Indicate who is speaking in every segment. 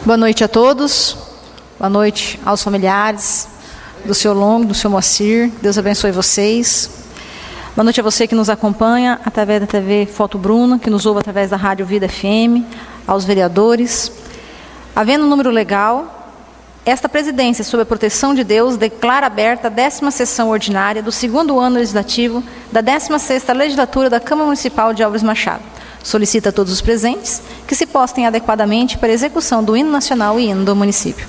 Speaker 1: Boa noite a todos. Boa noite aos familiares do seu Longo, do seu Moacir. Deus abençoe vocês. Boa noite a você que nos acompanha através da TV Foto Bruna, que nos ouve através da Rádio Vida FM, aos vereadores. Havendo um número legal, esta presidência, sob a proteção de Deus, declara aberta a 10ª sessão ordinária do 2º ano legislativo da 16ª legislatura da Câmara Municipal de Álvares Machado. Solicita a todos os presentes que se postem adequadamente para a execução do hino nacional e hino do município.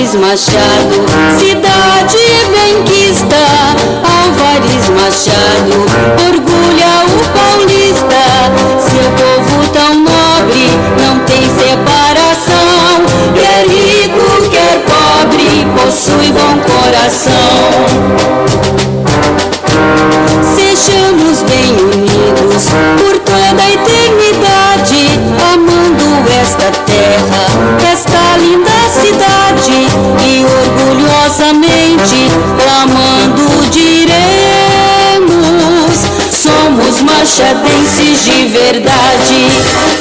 Speaker 2: Álvares Machado, cidade benquista. Álvares Machado, orgulha o paulista. Seu povo tão nobre, não tem separação. Quer rico, quer pobre, possui bom coração. Sejamos bem unidos por toda a eternidade, amando esta terra, esta linda cidade, e orgulhosamente clamando diremos: somos machadenses de verdade.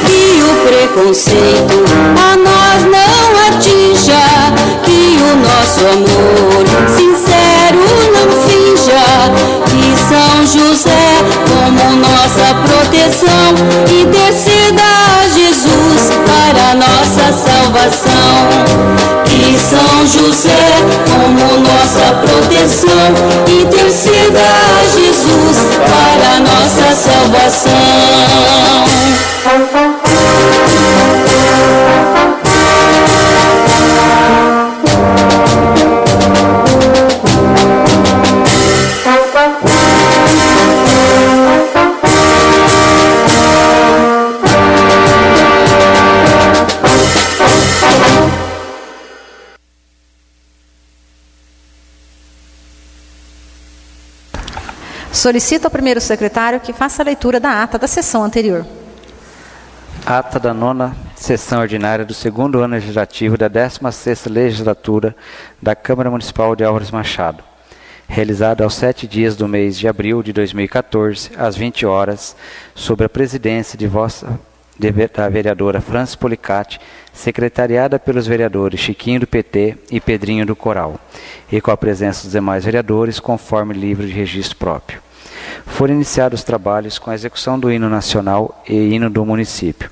Speaker 2: Que o preconceito a nós não atinja, que o nosso amor sincero não finja. Que São José como nossa proteção interceda a Jesus para nossa salvação. Que São José como nossa proteção interceda a Jesus para nossa salvação.
Speaker 1: Solicito ao primeiro secretário que faça a leitura da ata da sessão anterior.
Speaker 3: Ata da 9ª sessão ordinária do 2º ano legislativo da 16ª legislatura da Câmara Municipal de Álvares Machado, realizada aos 7 dias do mês de abril de 2014, às 20 horas, sob a presidência da vereadora Francis Policati, secretariada pelos vereadores Chiquinho do PT e Pedrinho do Coral, e com a presença dos demais vereadores, conforme livro de registro próprio. Foram iniciados os trabalhos com a execução do hino nacional e hino do município.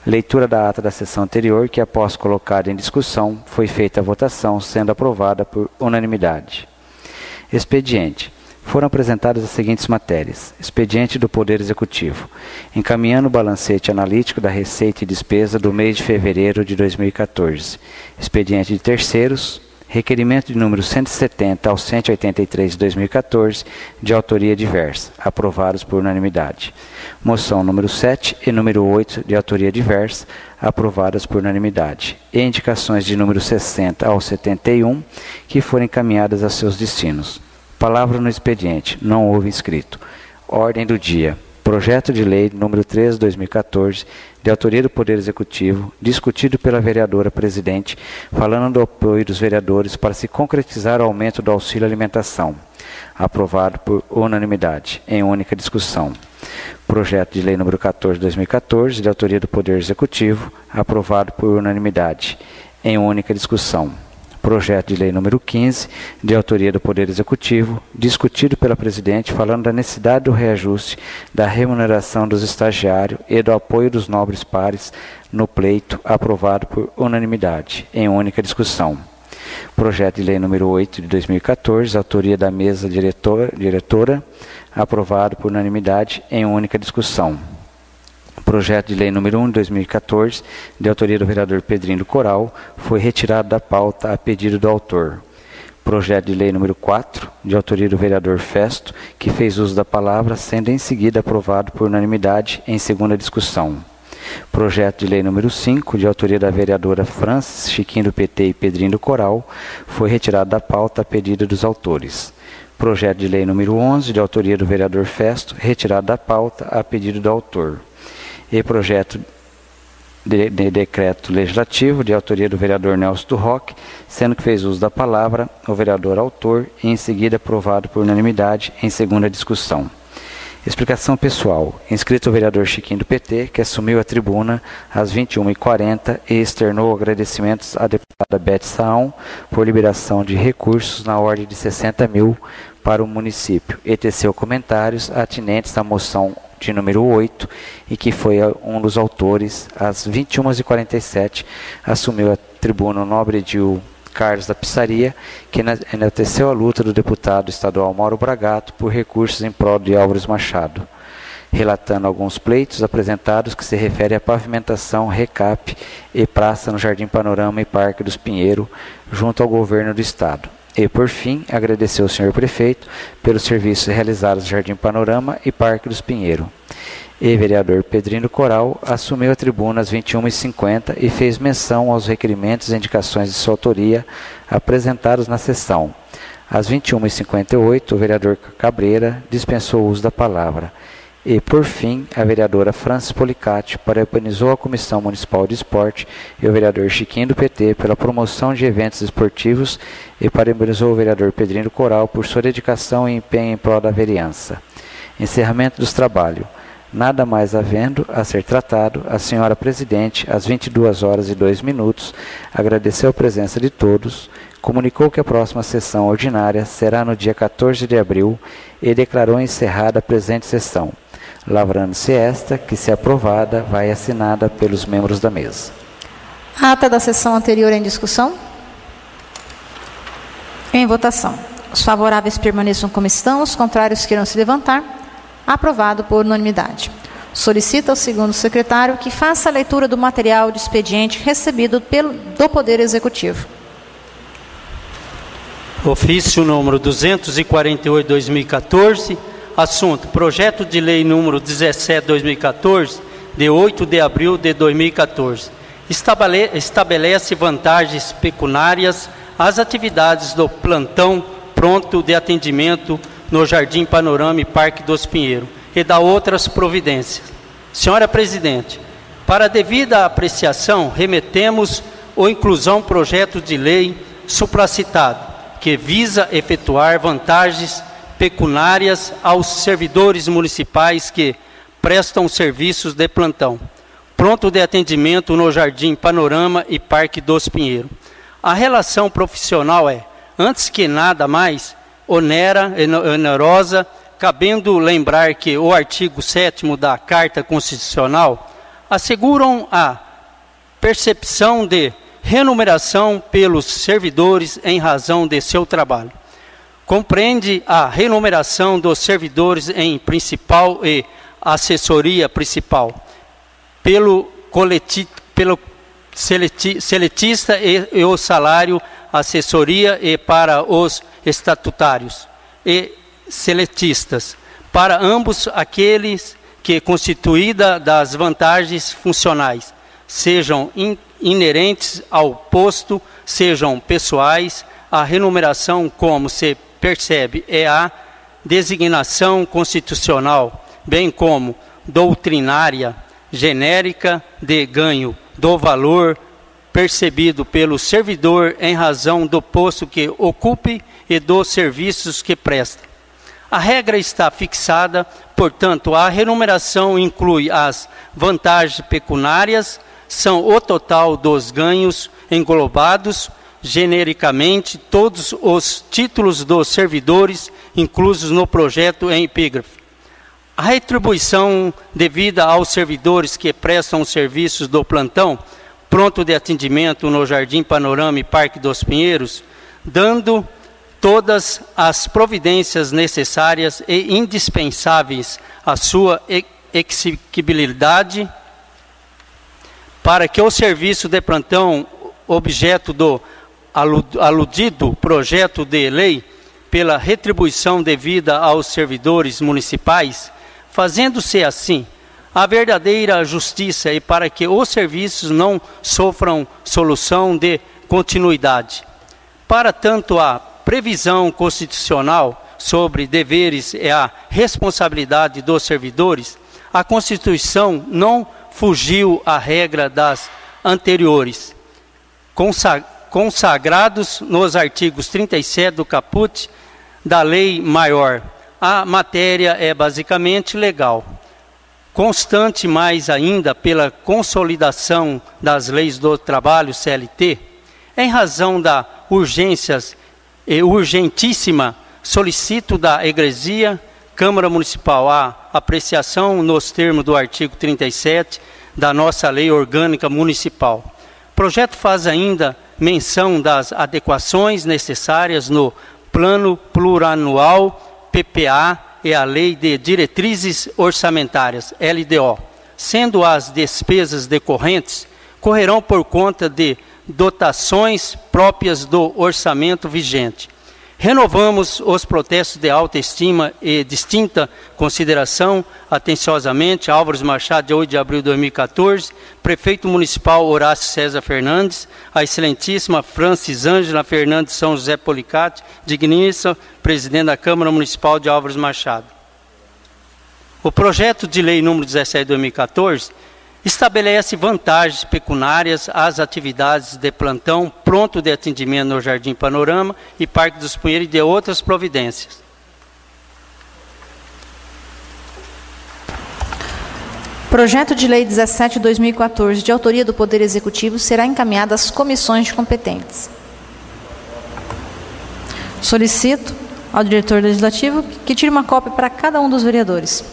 Speaker 3: Leitura da ata da sessão anterior, que após colocada em discussão, foi feita a votação, sendo aprovada por unanimidade. Expediente. Foram apresentadas as seguintes matérias. Expediente do Poder Executivo. Encaminhando o balancete analítico da receita e despesa do mês de fevereiro de 2014. Expediente de terceiros. Requerimento de número 170 ao 183 de 2014, de autoria diversa, aprovados por unanimidade. Moção número 7 e número 8, de autoria diversa, aprovadas por unanimidade. E indicações de número 60 ao 71, que foram encaminhadas a seus destinos. Palavra no expediente. Não houve inscrito. Ordem do dia. Projeto de lei número 13/2014, de autoria do Poder Executivo, discutido pela vereadora presidente, falando do apoio dos vereadores para se concretizar o aumento do auxílio alimentação. Aprovado por unanimidade, em única discussão. Projeto de lei número 14/2014, de autoria do Poder Executivo, aprovado por unanimidade, em única discussão. Projeto de lei número 15, de autoria do Poder Executivo, discutido pela presidente, falando da necessidade do reajuste da remuneração dos estagiários e do apoio dos nobres pares no pleito, aprovado por unanimidade, em única discussão. Projeto de lei número 8, de 2014, de autoria da mesa diretora, aprovado por unanimidade, em única discussão. Projeto de lei número 1 de 2014, de autoria do vereador Pedrinho do Coral, foi retirado da pauta a pedido do autor. Projeto de lei número 4, de autoria do vereador Festo, que fez uso da palavra, sendo em seguida aprovado por unanimidade em segunda discussão. Projeto de lei número 5, de autoria da vereadora Francis, Chiquinho do PT e Pedrinho do Coral, foi retirado da pauta a pedido dos autores. Projeto de lei número 11, de autoria do vereador Festo, retirado da pauta a pedido do autor. E projeto de decreto legislativo de autoria do vereador Nelson do Roque, sendo que fez uso da palavra o vereador autor e em seguida aprovado por unanimidade em segunda discussão. Explicação pessoal. Inscrito o vereador Chiquinho do PT, que assumiu a tribuna às 21h40 e externou agradecimentos à deputada Beth Saão por liberação de recursos na ordem de 60 mil para o município e teceu comentários atinentes à moção de número 8 e que foi um dos autores. Às 21h47 assumiu a tribuna o nobre edil Carlos da Pissaria, que enalteceu a luta do deputado estadual Mauro Bragato por recursos em prol de Álvares Machado. relatando alguns pleitos apresentados que se referem à pavimentação, recap e praça no Jardim Panorama e Parque dos Pinheiros, junto ao governo do Estado. E, por fim, agradeceu ao senhor prefeito pelos serviços realizados no Jardim Panorama e Parque dos Pinheiros. E vereador Pedrinho Coral assumiu a tribuna às 21h50 e fez menção aos requerimentos e indicações de sua autoria apresentados na sessão. Às 21h58, o vereador Cabreira dispensou o uso da palavra. E, por fim, a vereadora Francis Policati parabenizou a Comissão Municipal de Esporte e o vereador Chiquinho do PT pela promoção de eventos esportivos e parabenizou o vereador Pedrinho Coral por sua dedicação e empenho em prol da vereança. Encerramento dos trabalhos. Nada mais havendo a ser tratado, a senhora presidente, às 22h02, agradeceu a presença de todos, comunicou que a próxima sessão ordinária será no dia 14 de abril e declarou encerrada a presente sessão. Lavrando-se esta, que, se aprovada, vai assinada pelos membros da mesa.
Speaker 1: A ata da sessão anterior em discussão? Em votação. Os favoráveis permaneçam como estão, os contrários queiram se levantar. Aprovado por unanimidade. Solicita ao segundo secretário que faça a leitura do material de expediente recebido do Poder Executivo.
Speaker 4: Ofício número 248/2014, assunto: projeto de lei número 17/2014, de 8 de abril de 2014. Estabelece vantagens pecuniárias às atividades do plantão pronto de atendimento no Jardim Panorama e Parque dos Pinheiros, e dá outras providências. Senhora Presidente, para a devida apreciação, remetemos a inclusão projeto de lei supracitado, que visa efetuar vantagens pecuniárias aos servidores municipais que prestam serviços de plantão pronto de atendimento no Jardim Panorama e Parque dos Pinheiros. A relação profissional é, antes que nada mais, onerosa, cabendo lembrar que o artigo 7º da Carta Constitucional asseguram a percepção de remuneração pelos servidores em razão de seu trabalho. Compreende a remuneração dos servidores em principal e assessoria principal, pelo seletista e o salário assessoria e para os estatutários e seletistas, para ambos aqueles que, constituída das vantagens funcionais, sejam inerentes ao posto, sejam pessoais, a remuneração, como se percebe, é a designação constitucional, bem como doutrinária, genérica de ganho do valor percebido pelo servidor em razão do posto que ocupe e dos serviços que presta. A regra está fixada, portanto, a remuneração inclui as vantagens pecuniárias, são o total dos ganhos englobados genericamente todos os títulos dos servidores inclusos no projeto em epígrafe. A retribuição devida aos servidores que prestam serviços do plantão pronto de atendimento no Jardim Panorama e Parque dos Pinheiros, dando todas as providências necessárias e indispensáveis à sua exigibilidade para que o serviço de plantão, objeto do aludido projeto de lei, pela retribuição devida aos servidores municipais, fazendo-se assim a verdadeira justiça e para que os serviços não sofram solução de continuidade. Para tanto, a previsão constitucional sobre deveres e a responsabilidade dos servidores, a Constituição não fugiu à regra das anteriores, consagrados nos artigos 37 do caput da Lei Maior. A matéria é basicamente legal, constante mais ainda pela consolidação das leis do trabalho CLT, em razão da urgências e urgentíssima solicito da Egresia Câmara Municipal a apreciação nos termos do artigo 37 da nossa Lei Orgânica Municipal. O projeto faz ainda menção das adequações necessárias no Plano Plurianual PPA e a Lei de Diretrizes Orçamentárias, LDO, sendo as despesas decorrentes correrão por conta de dotações próprias do orçamento vigente. Renovamos os protestos de alta estima e distinta consideração, atenciosamente, Álvares Machado, de 8 de abril de 2014, Prefeito Municipal Horácio César Fernandes, a excelentíssima Francis Ângela Fernandes São José Policati, digníssima Presidente da Câmara Municipal de Álvares Machado. O projeto de lei número 17 de 2014 estabelece vantagens pecuniárias às atividades de plantão, pronto de atendimento no Jardim Panorama e Parque dos Pinheiros e de outras providências.
Speaker 1: Projeto de Lei 17 de 2014, de autoria do Poder Executivo, será encaminhado às comissões competentes. Solicito ao diretor legislativo que tire uma cópia para cada um dos vereadores.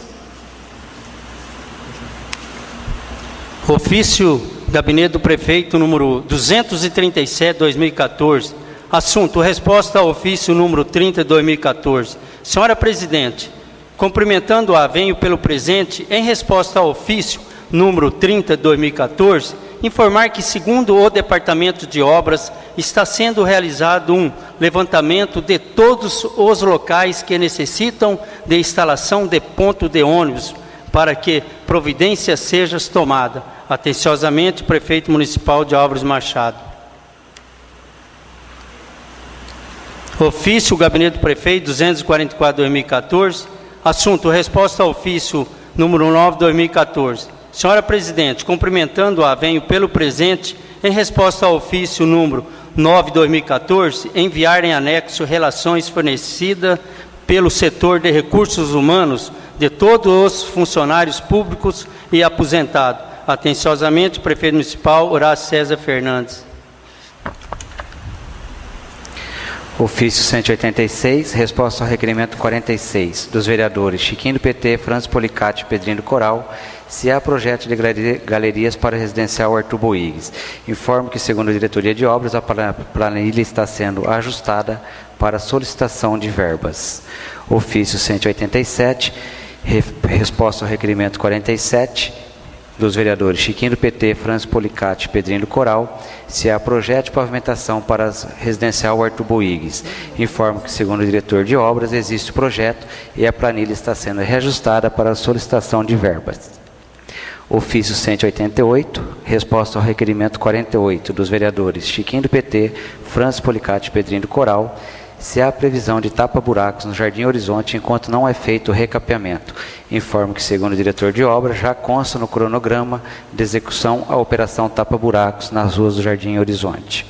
Speaker 4: Ofício Gabinete do Prefeito número 237, 2014. Assunto: resposta ao ofício número 30 de 2014. Senhora Presidente, cumprimentando-a, venho pelo presente, em resposta ao ofício número 30 de 2014, informar que, segundo o Departamento de Obras, está sendo realizado um levantamento de todos os locais que necessitam de instalação de ponto de ônibus, para que providência seja tomada. Atenciosamente, Prefeito Municipal de Álvares Machado. Ofício Gabinete do Prefeito 244 de 2014. Assunto: resposta ao ofício número 9 de 2014. Senhora Presidente, cumprimentando-a, venho pelo presente, em resposta ao ofício número 9 de 2014, enviar em anexo relações fornecidas pelo setor de recursos humanos de todos os funcionários públicos e aposentados. Atenciosamente, Prefeito Municipal Horácio César Fernandes.
Speaker 3: Ofício 186, resposta ao requerimento 46, dos vereadores Chiquinho do PT, Francis Policati e Pedrinho do Coral, se há projeto de galerias para o residencial Arthur Boigues. Informo que, segundo a diretoria de obras, a planilha está sendo ajustada para solicitação de verbas. Ofício 187, resposta ao requerimento 47, dos vereadores Chiquinho do PT, Francis Policati e Pedrinho do Coral, se há projeto de pavimentação para residencial Arthur Boigues. Informo que, segundo o diretor de obras, existe o projeto e a planilha está sendo reajustada para a solicitação de verbas. Ofício 188, resposta ao requerimento 48, dos vereadores Chiquinho do PT, Francis Policati e Pedrinho do Coral, se há previsão de tapa-buracos no Jardim Horizonte enquanto não é feito o recapeamento. Informo que, segundo o diretor de obras, já consta no cronograma de execução a operação tapa-buracos nas ruas do Jardim Horizonte.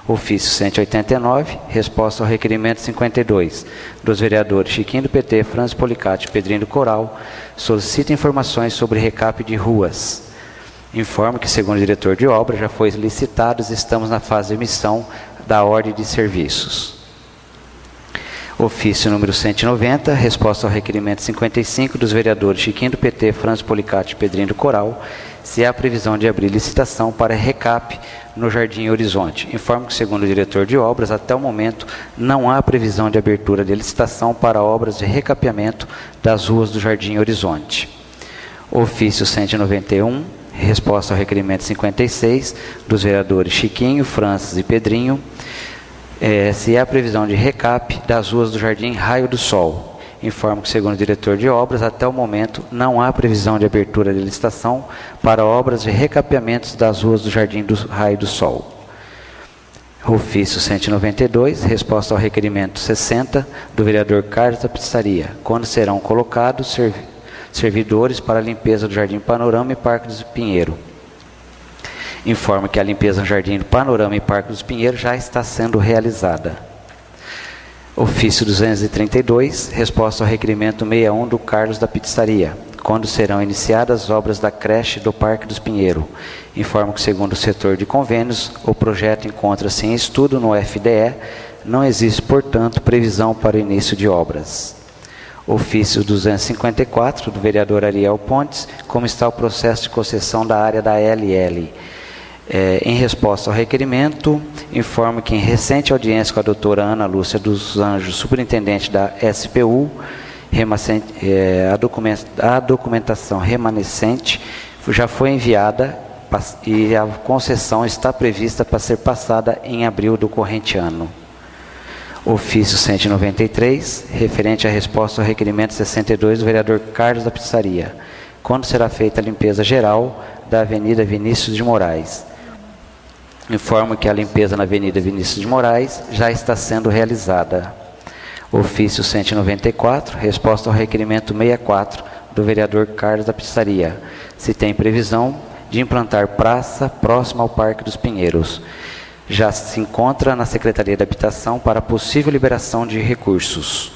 Speaker 3: Ofício 189, resposta ao requerimento 52, dos vereadores Chiquinho do PT, Francis Policati e Pedrinho do Coral, solicita informações sobre recape de ruas. Informo que, segundo o diretor de obras, já foi licitado e estamos na fase de emissão da ordem de serviços. Ofício número 190, resposta ao requerimento 55 dos vereadores Chiquinho do PT, Francis Policati e Pedrinho do Coral, se há previsão de abrir licitação para recape no Jardim Horizonte. Informo que, segundo o diretor de obras, até o momento não há previsão de abertura de licitação para obras de recapeamento das ruas do Jardim Horizonte. Ofício 191, resposta ao requerimento 56 dos vereadores Chiquinho, Francis e Pedrinho, se há previsão de recape das ruas do Jardim Raio do Sol. Informo que, segundo o diretor de obras, até o momento não há previsão de abertura de licitação para obras de recapeamentos das ruas do Jardim do Raio do Sol. Ofício 192, resposta ao requerimento 60 do vereador Carlos da Pizzaria, quando serão colocados servidores para a limpeza do Jardim Panorama e Parque dos Pinheiros. Informo que a limpeza no Jardim do Panorama e Parque dos Pinheiros já está sendo realizada. Ofício 232, resposta ao requerimento 61 do Carlos da Pizzaria, quando serão iniciadas as obras da creche do Parque dos Pinheiros. Informo que, segundo o setor de convênios, o projeto encontra-se em estudo no FDE, não existe, portanto, previsão para o início de obras. Ofício 254, do vereador Ariel Pontes, como está o processo de concessão da área da LL. Em resposta ao requerimento, informo que, em recente audiência com a doutora Ana Lúcia dos Anjos, superintendente da SPU, A documentação remanescente já foi enviada e a concessão está prevista para ser passada em abril do corrente ano. Ofício 193, referente à resposta ao requerimento 62 do vereador Carlos da Pizzaria. Quando será feita a limpeza geral da Avenida Vinícius de Moraes? Informo que a limpeza na Avenida Vinícius de Moraes já está sendo realizada. Ofício 194, resposta ao requerimento 64 do vereador Carlos da Pizzaria. Se tem previsão de implantar praça próxima ao Parque dos Pinheiros. Já se encontra na Secretaria de Habitação para possível liberação de recursos.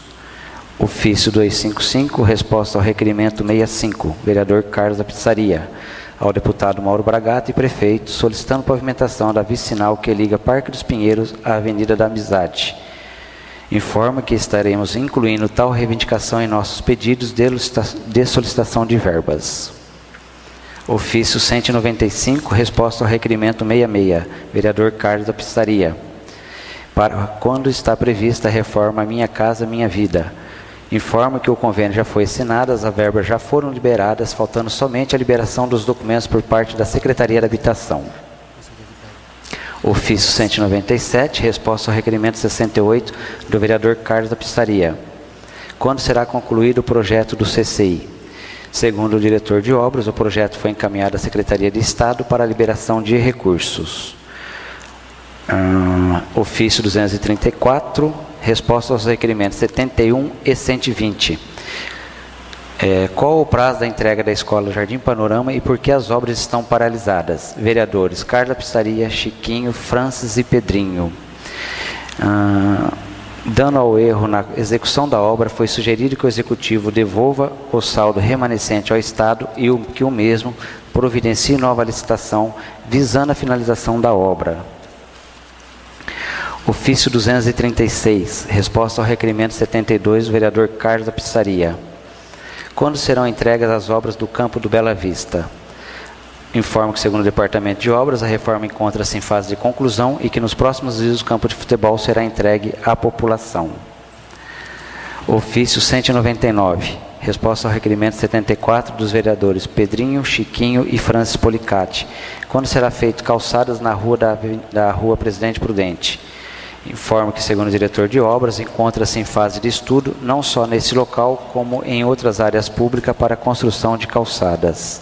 Speaker 3: Ofício 255, resposta ao requerimento 65, vereador Carlos da Pizzaria, ao deputado Mauro Bragato e prefeito, solicitando pavimentação da vicinal que liga Parque dos Pinheiros à Avenida da Amizade. Informa que estaremos incluindo tal reivindicação em nossos pedidos de solicitação de verbas. Ofício 195, resposta ao requerimento 66, vereador Carlos da Pizzaria. Para quando está prevista a reforma Minha Casa Minha Vida? Informo que o convênio já foi assinado, as verbas já foram liberadas, faltando somente a liberação dos documentos por parte da Secretaria da Habitação. Ofício 197, resposta ao requerimento 68 do vereador Carlos da Pizzaria. Quando será concluído o projeto do CCI? Segundo o diretor de obras, o projeto foi encaminhado à Secretaria de Estado para a liberação de recursos. Ofício 234, resposta aos requerimentos 71 e 120. Qual o prazo da entrega da Escola Jardim Panorama e por que as obras estão paralisadas? Vereadores Carla Pizzaria, Chiquinho, Francis e Pedrinho. Dando ao erro na execução da obra, foi sugerido que o Executivo devolva o saldo remanescente ao Estado e que o mesmo providencie nova licitação, visando a finalização da obra. Ofício 236, resposta ao requerimento 72 do vereador Carlos da Pizzaria. Quando serão entregas as obras do Campo do Bela Vista? Informo que, segundo o Departamento de Obras, a reforma encontra-se em fase de conclusão e que nos próximos dias o campo de futebol será entregue à população. Ofício 199, resposta ao requerimento 74 dos vereadores Pedrinho, Chiquinho e Francis Policati. Quando será feito calçadas na rua da Rua Presidente Prudente? Informo que, segundo o diretor de obras, encontra-se em fase de estudo, não só nesse local, como em outras áreas públicas para a construção de calçadas.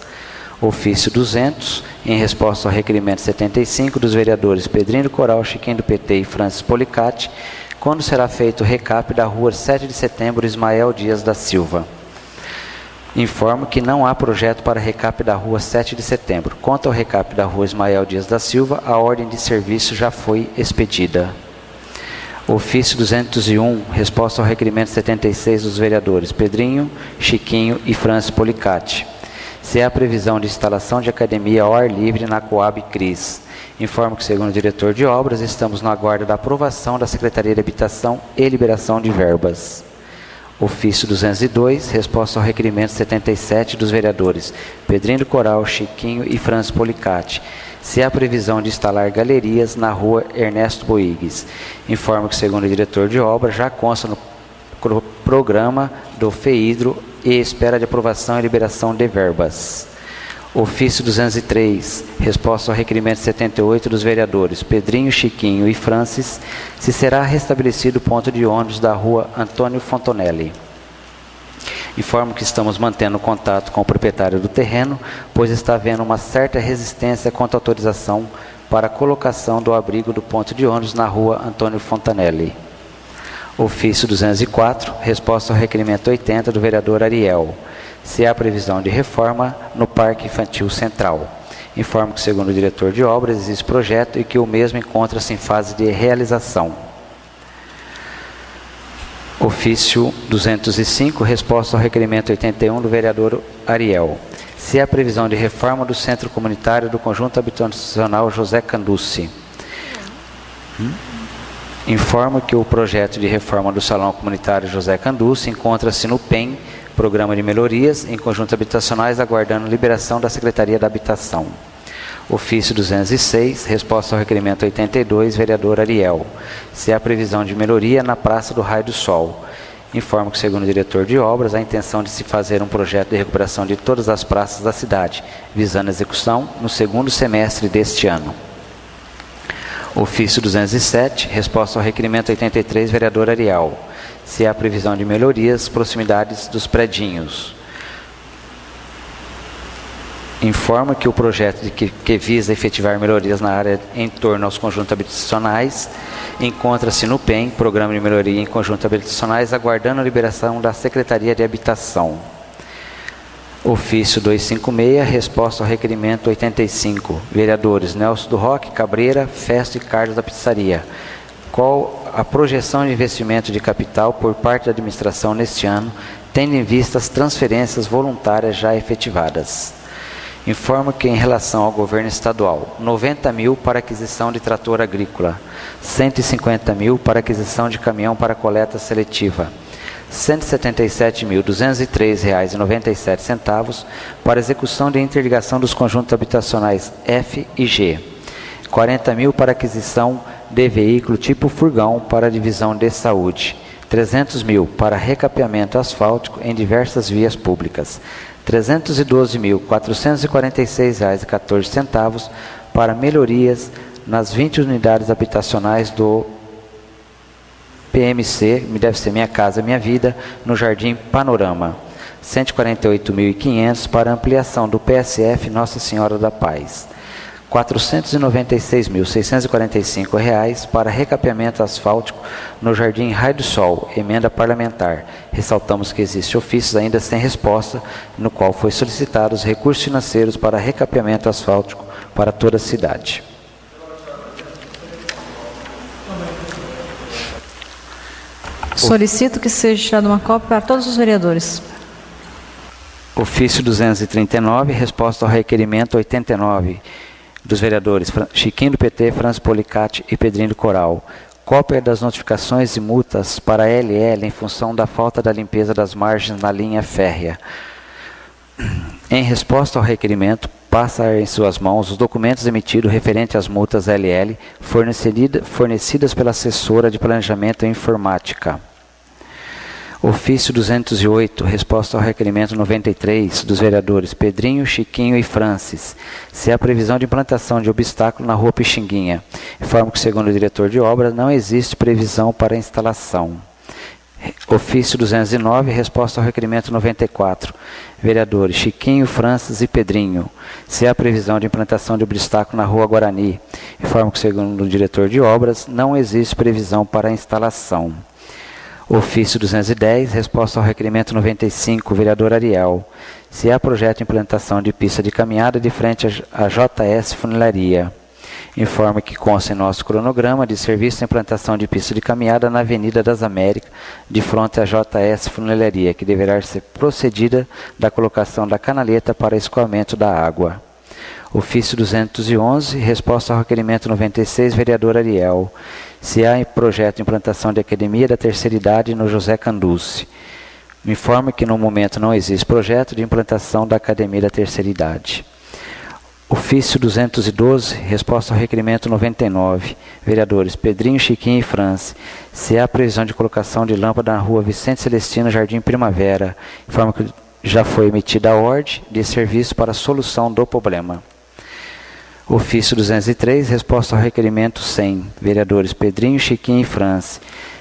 Speaker 3: Ofício 200, em resposta ao requerimento 75 dos vereadores Pedrinho do Coral, Chiquinho do PT e Francis Policati, quando será feito o recap da Rua 7 de Setembro, Ismael Dias da Silva. Informo que não há projeto para recap da Rua 7 de Setembro. Quanto ao recap da Rua Ismael Dias da Silva, a ordem de serviço já foi expedida. Ofício 201, resposta ao requerimento 76 dos vereadores Pedrinho, Chiquinho e Francis Policati. Se há previsão de instalação de academia ao ar livre na Coab Cris. Informo que, segundo o diretor de obras, estamos na guarda da aprovação da Secretaria de Habitação e liberação de verbas. Ofício 202, resposta ao requerimento 77 dos vereadores Pedrinho do Coral, Chiquinho e Francis Policati. Se há previsão de instalar galerias na rua Ernesto Boigues. Informo que, segundo o diretor de obras, já consta no programa do FEIDRO e espera de aprovação e liberação de verbas. Ofício 203, resposta ao requerimento 78 dos vereadores Pedrinho, Chiquinho e Francis, se será restabelecido o ponto de ônibus da rua Antônio Fontonelli. Informo que estamos mantendo contato com o proprietário do terreno, pois está havendo uma certa resistência quanto à autorização para a colocação do abrigo do ponto de ônibus na rua Antônio Fontanelli. Ofício 204, resposta ao requerimento 80 do vereador Ariel. Se há previsão de reforma no Parque Infantil Central. Informo que, segundo o diretor de obras, existe projeto e que o mesmo encontra-se em fase de realização. Ofício 205, resposta ao requerimento 81 do vereador Ariel. Se há previsão de reforma do Centro Comunitário do Conjunto Habitacional José Canducci. Informo que o projeto de reforma do Salão Comunitário José Canducci encontra-se no PEN, Programa de Melhorias em Conjuntos Habitacionais, aguardando liberação da Secretaria da Habitação. Ofício 206, resposta ao requerimento 82, vereador Ariel. Se há previsão de melhoria na Praça do Raio do Sol. Informo que, segundo o diretor de obras, a intenção de se fazer um projeto de recuperação de todas as praças da cidade, visando a execução no segundo semestre deste ano. Ofício 207, resposta ao requerimento 83, vereador Ariel. Se há previsão de melhorias, proximidades dos predinhos. Informa que o projeto que visa efetivar melhorias na área em torno aos conjuntos habitacionais encontra-se no PEM, Programa de Melhoria em Conjuntos Habitacionais, aguardando a liberação da Secretaria de Habitação. Ofício 256, resposta ao requerimento 85, vereadores Nelson do Roque, Cabreira, Festo e Carlos da Pizzaria. Qual a projeção de investimento de capital por parte da administração neste ano, tendo em vista as transferências voluntárias já efetivadas? Informo que, em relação ao governo estadual, 90 mil para aquisição de trator agrícola, 150 mil para aquisição de caminhão para coleta seletiva, R$ 177.203,97 para execução de interligação dos conjuntos habitacionais F e G, 40 mil para aquisição de veículo tipo furgão para a divisão de saúde, 300 mil para recapeamento asfáltico em diversas vias públicas, R$ 312.446,14 para melhorias nas 20 unidades habitacionais do PMC, deve ser Minha Casa Minha Vida, no Jardim Panorama, R$ 148.500 para ampliação do PSF Nossa Senhora da Paz, R$ 496.645 para recapeamento asfáltico no Jardim Raio do Sol, emenda parlamentar. Ressaltamos que existe ofícios ainda sem resposta, no qual foi solicitados recursos financeiros para recapeamento asfáltico para toda a cidade.
Speaker 1: Solicito que seja tirada uma cópia para todos os vereadores.
Speaker 3: Ofício 239, resposta ao requerimento 89, dos vereadores Chiquinho do PT, Francis Policati e Pedrinho do Coral. Cópia das notificações e multas para a LL em função da falta da limpeza das margens na linha férrea. Em resposta ao requerimento, passa em suas mãos os documentos emitidos referente às multas LL fornecidas pela assessora de Planejamento e Informática. Ofício 208, resposta ao requerimento 93 dos vereadores Pedrinho, Chiquinho e Francis. Se há previsão de implantação de obstáculo na rua Pixinguinha. Informo que, segundo o diretor de obras, não existe previsão para instalação. Ofício 209, resposta ao requerimento 94. Vereadores Chiquinho, Francis e Pedrinho. Se há previsão de implantação de obstáculo na rua Guarani. Informo que, segundo o diretor de obras, não existe previsão para instalação. Ofício 210, resposta ao requerimento 95, vereador Ariel. Se há projeto de implantação de pista de caminhada de frente à JS Funilaria. Informa que consta em nosso cronograma de serviço de implantação de pista de caminhada na Avenida das Américas, de frente à JS Funilaria, que deverá ser procedida da colocação da canaleta para escoamento da água. Ofício 211, resposta ao requerimento 96, vereador Ariel. Se há em projeto de implantação de academia da terceira idade no José Canduce. Me informa que no momento não existe projeto de implantação da academia da terceira idade. Ofício 212, resposta ao requerimento 99, vereadores Pedrinho, Chiquinho e Franci. Se há previsão de colocação de lâmpada na rua Vicente Celestino, Jardim Primavera. Informa que já foi emitida a ordem de serviço para a solução do problema. Ofício 203, resposta ao requerimento 100, vereadores Pedrinho, Chiquinho e Franci.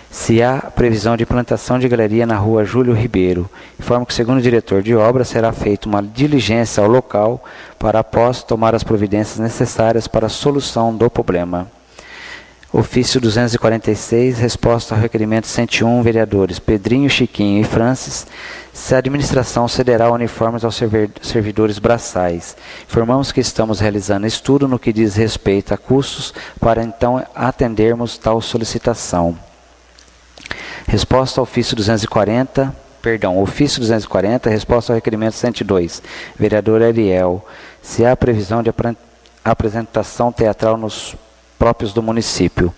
Speaker 3: Se há previsão de implantação de galeria na rua Júlio Ribeiro, informo que, segundo o diretor de obra, será feita uma diligência ao local para, após, tomar as providências necessárias para a solução do problema. Ofício 246, resposta ao requerimento 101, vereadores Pedrinho, Chiquinho e Francis. Se a administração cederá uniformes aos servidores braçais. Informamos que estamos realizando estudo no que diz respeito a custos para então atendermos tal solicitação. Resposta ao ofício 240, ofício 240, resposta ao requerimento 102, vereador Ariel. Se há previsão de apresentação teatral nos próprios do município.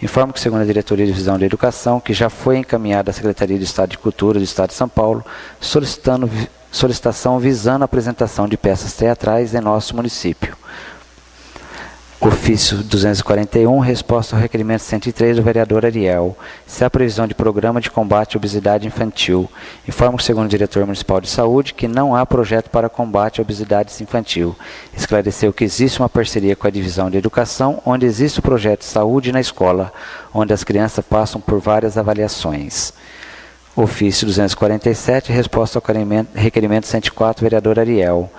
Speaker 3: Informo que, segundo a Diretoria de Divisão da Educação, que já foi encaminhada à Secretaria de Estado de Cultura do Estado de São Paulo, solicitação visando a apresentação de peças teatrais em nosso município. Ofício 241, resposta ao requerimento 103 do vereador Ariel. Se há previsão de programa de combate à obesidade infantil, informo que, segundo o diretor municipal de saúde, que não há projeto para combate à obesidade infantil. Esclareceu que existe uma parceria com a divisão de educação, onde existe o projeto Saúde na Escola, onde as crianças passam por várias avaliações. Ofício 247, resposta ao requerimento 104, vereador Ariel.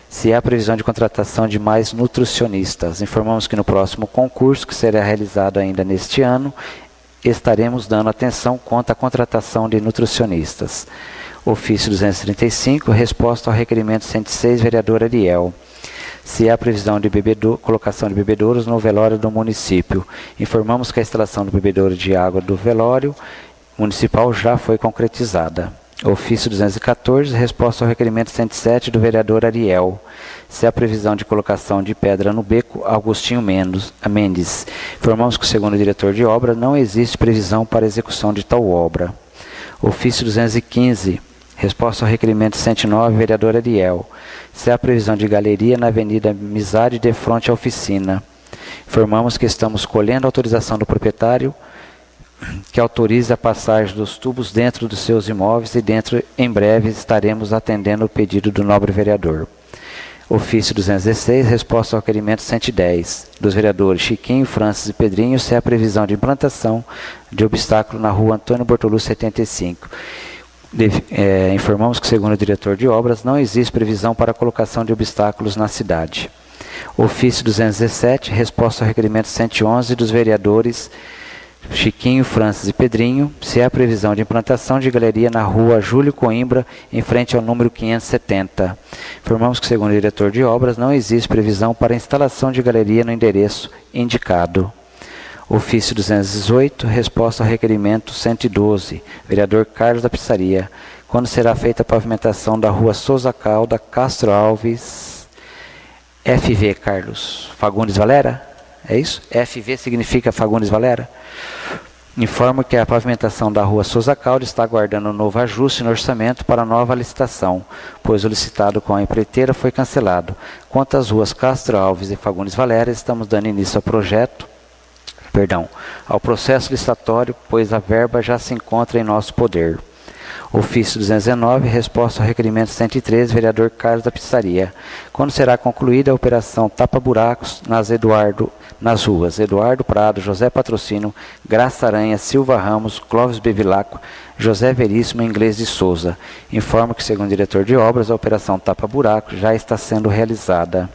Speaker 3: Se há previsão de contratação de mais nutricionistas, informamos que no próximo concurso, que será realizado ainda neste ano, estaremos dando atenção quanto à contratação de nutricionistas. Ofício 235, resposta ao requerimento 106, vereador Ariel. Se há previsão de colocação de bebedouros no velório do município, informamos que a instalação do bebedouro de água do velório municipal já foi concretizada. Ofício 214, resposta ao requerimento 107 do vereador Ariel. Se há previsão de colocação de pedra no beco Agostinho Mendes, informamos que, segundo o diretor de obra, não existe previsão para execução de tal obra. Ofício 215, resposta ao requerimento 109, vereador Ariel. Se há previsão de galeria na Avenida Amizade de frente à oficina, informamos que estamos colhendo a autorização do proprietário que autorize a passagem dos tubos dentro dos seus imóveis e em breve estaremos atendendo o pedido do nobre vereador. Ofício 216, resposta ao requerimento 110, dos vereadores Chiquinho, Francis e Pedrinho, se há previsão de implantação de obstáculo na rua Antônio Bortolucci 75. Informamos que, segundo o diretor de obras, não existe previsão para a colocação de obstáculos na cidade. Ofício 217, resposta ao requerimento 111, dos vereadores Chiquinho, Francis e Pedrinho, se há previsão de implantação de galeria na rua Júlio Coimbra, em frente ao número 570. Informamos que, segundo o diretor de obras, não existe previsão para a instalação de galeria no endereço indicado. Ofício 218, resposta ao requerimento 112, vereador Carlos da Pizzaria. Quando será feita a pavimentação da rua Souza Calda, Castro Alves, FV, Carlos Fagundes Valera? É isso? FV significa Fagundes Valera? Informo que a pavimentação da rua Souza Calda está aguardando um novo ajuste no orçamento para nova licitação, pois o licitado com a empreiteira foi cancelado. Quanto às ruas Castro Alves e Fagundes Valera, estamos dando início ao processo licitatório, pois a verba já se encontra em nosso poder. Ofício 219, resposta ao requerimento 113, vereador Carlos da Pizzaria. Quando será concluída a operação tapa-buracos nas ruas Eduardo Prado, José Patrocínio, Graça Aranha, Silva Ramos, Clóvis Bevilacqua, José Veríssimo e Inglês de Souza. Informo que, segundo o diretor de obras, a operação tapa-buracos já está sendo realizada.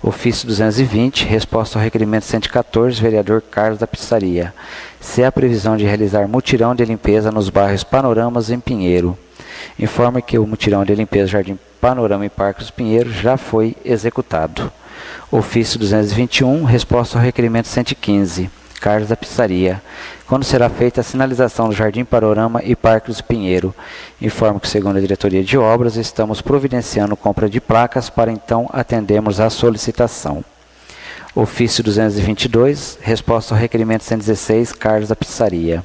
Speaker 3: Ofício 220, resposta ao requerimento 114, vereador Carlos da Pizzaria. Se há previsão de realizar mutirão de limpeza nos bairros Panoramas em Pinheiro. Informe que o mutirão de limpeza Jardim Panorama e Parques Pinheiro já foi executado. Ofício 221, resposta ao requerimento 115, Carlos da Pizzaria. Quando será feita a sinalização do Jardim Panorama e Parques Pinheiro? Informo que, segundo a diretoria de obras, estamos providenciando compra de placas para então atendermos à solicitação. Ofício 222, resposta ao requerimento 116, Carlos da Pizzaria.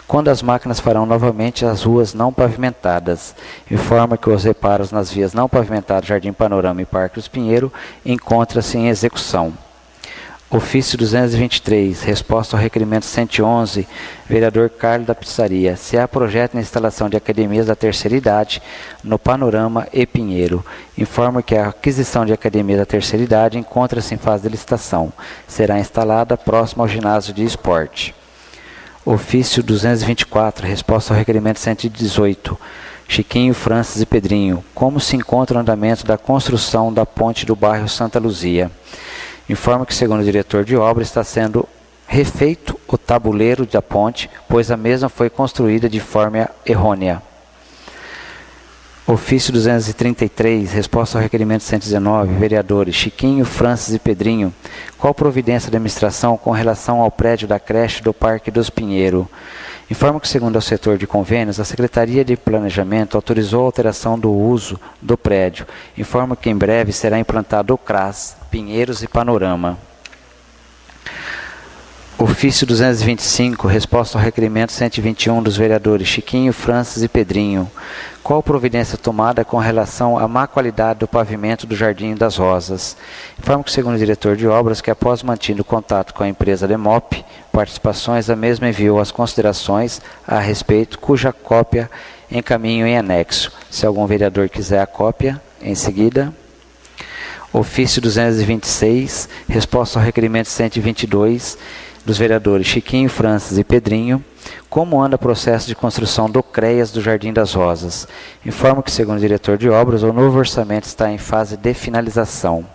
Speaker 3: Quando as máquinas farão novamente as ruas não pavimentadas? Informa que os reparos nas vias não pavimentadas Jardim Panorama e Parques Pinheiro encontram-se em execução. Ofício 223, resposta ao requerimento 111, vereador Carlos da Pizzaria. Se há projeto na instalação de academias da terceira idade no Panorama e Pinheiro, informo que a aquisição de academias da terceira idade encontra-se em fase de licitação. Será instalada próximo ao ginásio de esporte. Ofício 224, resposta ao requerimento 118, Chiquinho, Francis e Pedrinho. Como se encontra o andamento da construção da ponte do bairro Santa Luzia? Informo que, segundo o diretor de obra, está sendo refeito o tabuleiro da ponte, pois a mesma foi construída de forma errônea. Ofício 233, resposta ao requerimento 119, vereadores Chiquinho, Francis e Pedrinho. Qual providência da administração com relação ao prédio da creche do Parque dos Pinheiro? Informo que, segundo o setor de convênios, a Secretaria de Planejamento autorizou a alteração do uso do prédio. Informo que em breve será implantado o CRAS, Pinheiros e Panorama. Ofício 225, resposta ao requerimento 121 dos vereadores Chiquinho, Francis e Pedrinho. Qual providência tomada com relação à má qualidade do pavimento do Jardim das Rosas? Informo que, segundo o diretor de obras, que após mantido contato com a empresa Demop Participações, a mesma enviou as considerações a respeito, cuja cópia encaminho em anexo. Se algum vereador quiser a cópia, em seguida. Ofício 226, resposta ao requerimento 122 dos vereadores Chiquinho, Francis e Pedrinho. Como anda o processo de construção do CREAS do Jardim das Rosas? Informo que, segundo o diretor de obras, o novo orçamento está em fase de finalização.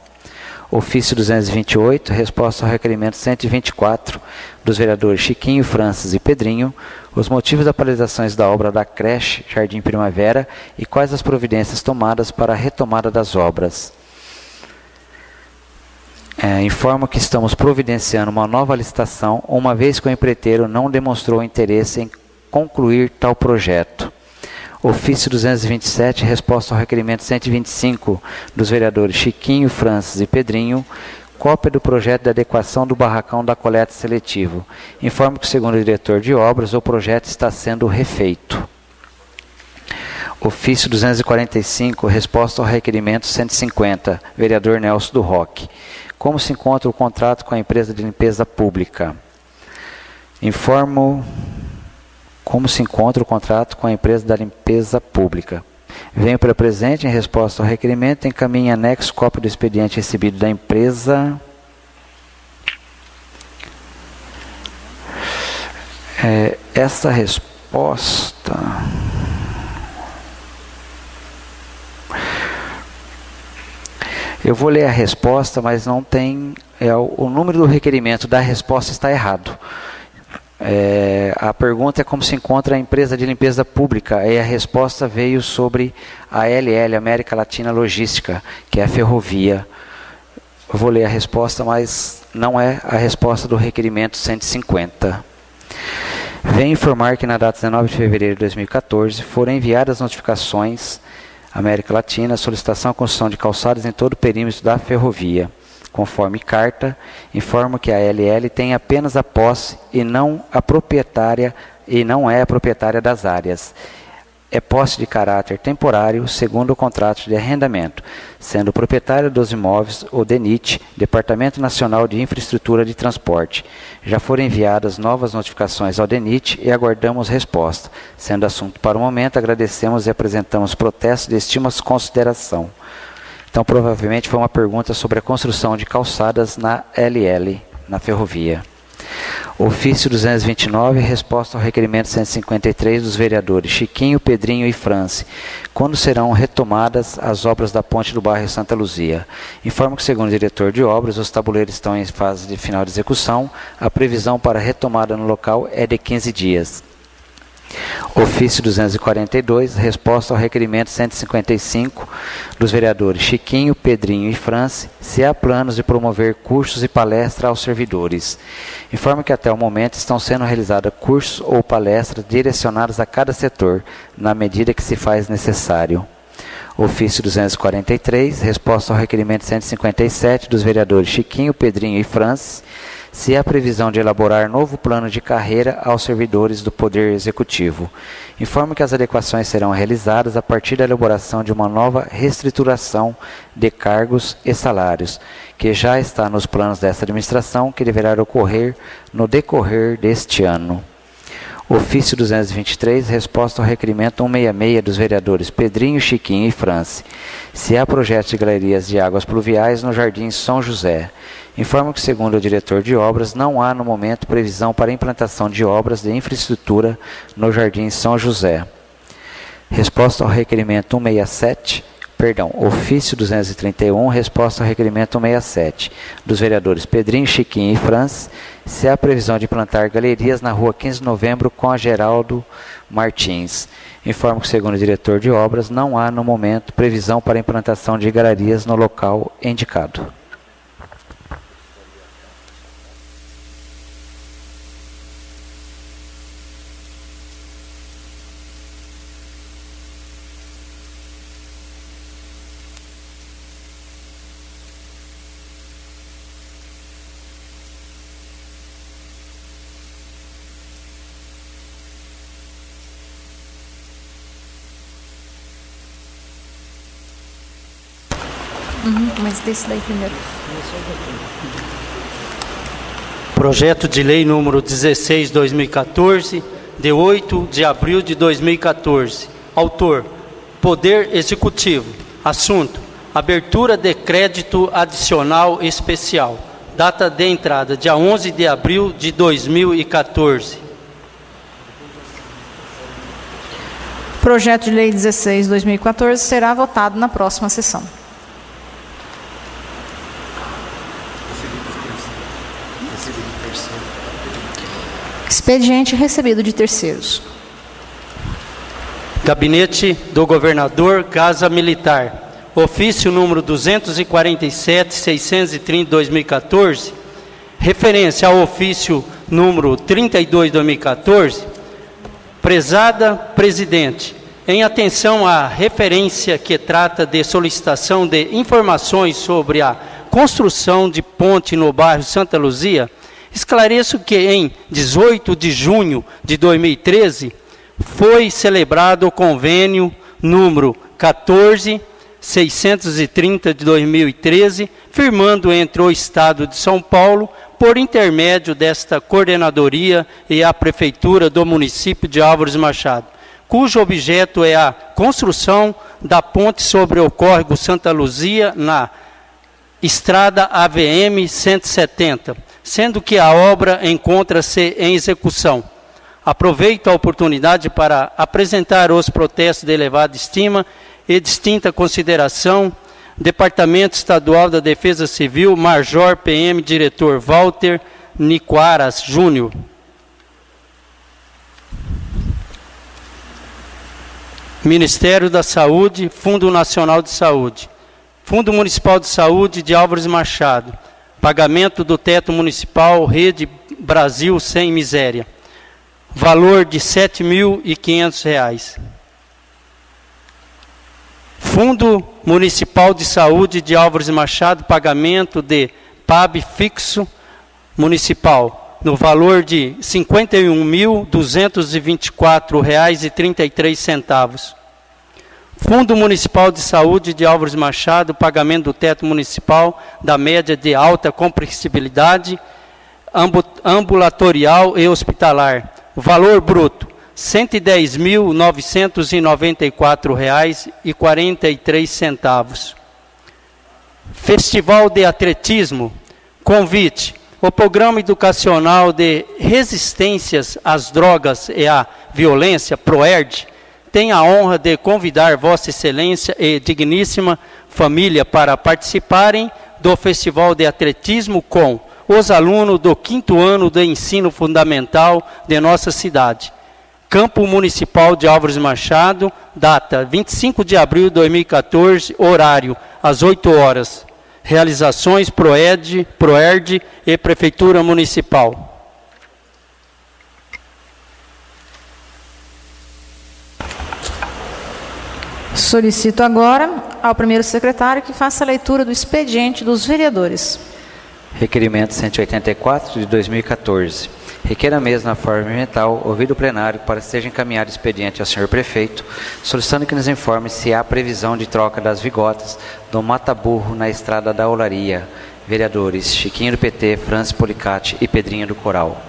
Speaker 3: Ofício 228, resposta ao requerimento 124 dos vereadores Chiquinho, Francis e Pedrinho. Os motivos da paralisação da obra da creche Jardim Primavera e quais as providências tomadas para a retomada das obras. Informo que estamos providenciando uma nova licitação, uma vez que o empreiteiro não demonstrou interesse em concluir tal projeto. Ofício 227, resposta ao requerimento 125 dos vereadores Chiquinho, Francis e Pedrinho, cópia do projeto de adequação do barracão da coleta seletivo. Informo que, segundo o diretor de obras, o projeto está sendo refeito. Ofício 245, resposta ao requerimento 150, vereador Nelson do Roque. Como se encontra o contrato com a empresa de limpeza pública? Informo como se encontra o contrato com a empresa da limpeza pública. Venho para presente em resposta ao requerimento, encaminhe em anexo cópia do expediente recebido da empresa. Essa resposta... Eu vou ler a resposta, mas não tem... o número do requerimento da resposta está errado. A pergunta é como se encontra a empresa de limpeza pública, e a resposta veio sobre a ALL, América Latina Logística, que é a ferrovia. Eu vou ler a resposta, mas não é a resposta do requerimento 150. Venho informar que na data 19 de fevereiro de 2014 foram enviadas notificações América Latina, solicitação à construção de calçadas em todo o perímetro da ferrovia. Conforme carta, informo que a ALL tem apenas a posse e não a proprietária e não é a proprietária das áreas. É posse de caráter temporário, segundo o contrato de arrendamento, sendo proprietária dos imóveis o DENIT, Departamento Nacional de Infraestrutura de Transporte. Já foram enviadas novas notificações ao DENIT e aguardamos resposta. Sendo assunto para o momento, agradecemos e apresentamos protesto de estimas consideração. Então, provavelmente foi uma pergunta sobre a construção de calçadas na LL, na ferrovia. Ofício 229, resposta ao requerimento 153 dos vereadores Chiquinho, Pedrinho e Franci. Quando serão retomadas as obras da ponte do bairro Santa Luzia? Informo que, segundo o diretor de obras, os tabuleiros estão em fase de final de execução. A previsão para retomada no local é de 15 dias. Ofício 242, resposta ao requerimento 155 dos vereadores Chiquinho, Pedrinho e Franci, se há planos de promover cursos e palestras aos servidores. Informo que até o momento estão sendo realizados cursos ou palestras direcionados a cada setor, na medida que se faz necessário. Ofício 243, resposta ao requerimento 157 dos vereadores Chiquinho, Pedrinho e Franci, se há previsão de elaborar novo plano de carreira aos servidores do Poder Executivo. Informo que as adequações serão realizadas a partir da elaboração de uma nova reestruturação de cargos e salários, que já está nos planos desta administração, que deverá ocorrer no decorrer deste ano. Ofício 223, resposta ao requerimento 166 dos vereadores Pedrinho, Chiquinho e Franci. Se há projetos de galerias de águas pluviais no Jardim São José. Informo que, segundo o diretor de obras, não há no momento previsão para a implantação de obras de infraestrutura no Jardim São José. Resposta ao requerimento 167, ofício 231, resposta ao requerimento 167 dos vereadores Pedrinho, Chiquinho e Franci, se há previsão de implantar galerias na rua 15 de novembro com a Geraldo Martins. Informo que, segundo o diretor de obras, não há no momento previsão para a implantação de galerias no local indicado.
Speaker 1: Mas desse daí primeiro.
Speaker 4: Projeto de Lei número 16/2014, de 8 de abril de 2014. Autor: Poder Executivo. Assunto: abertura de crédito adicional especial. Data de entrada: dia 11 de abril de 2014.
Speaker 1: Projeto de Lei 16/2014 será votado na próxima sessão. Expediente recebido de terceiros.
Speaker 4: Gabinete do Governador, Casa Militar. Ofício número 247-630/2014. Referência ao ofício número 32/2014. Prezada Presidente, em atenção à referência que trata de solicitação de informações sobre a construção de ponte no bairro Santa Luzia, esclareço que em 18 de junho de 2013 foi celebrado o convênio número 14.630 de 2013, firmando entre o Estado de São Paulo, por intermédio desta coordenadoria, e a Prefeitura do município de Álvares Machado, cujo objeto é a construção da ponte sobre o córrego Santa Luzia, na Estrada AVM 170, sendo que a obra encontra-se em execução. Aproveito a oportunidade para apresentar os protestos de elevada estima e distinta consideração. Departamento Estadual da Defesa Civil, Major PM, Diretor Walter Niquaras Júnior. Ministério da Saúde, Fundo Nacional de Saúde. Fundo Municipal de Saúde de Álvares Machado. Pagamento do teto municipal, Rede Brasil Sem Miséria. Valor de R$ 7.500. Fundo Municipal de Saúde de Álvares Machado, pagamento de PAB fixo municipal, no valor de R$ 51.224,33. Fundo Municipal de Saúde de Álvares Machado, pagamento do teto municipal da média de alta compreensibilidade ambulatorial e hospitalar. Valor bruto: R$ 110.994,43. Festival de Atletismo. Convite: o Programa Educacional de Resistências às Drogas e à Violência, PROERD, tem a honra de convidar Vossa Excelência e digníssima família para participarem do Festival de Atletismo com os alunos do 5º ano do ensino fundamental de nossa cidade. Campo Municipal de Álvares Machado, data 25 de abril de 2014, horário às 8 horas. Realizações PROERD e Prefeitura Municipal.
Speaker 1: Solicito agora ao primeiro secretário que faça a leitura do expediente dos vereadores.
Speaker 3: Requerimento 184 de 2014. Requer a mesma forma mental, ouvido o plenário, para que seja encaminhado expediente ao senhor prefeito, solicitando que nos informe se há previsão de troca das vigotas do Mata-Burro na Estrada da Olaria. Vereadores Chiquinho do PT, Francis Policati e Pedrinho do Coral.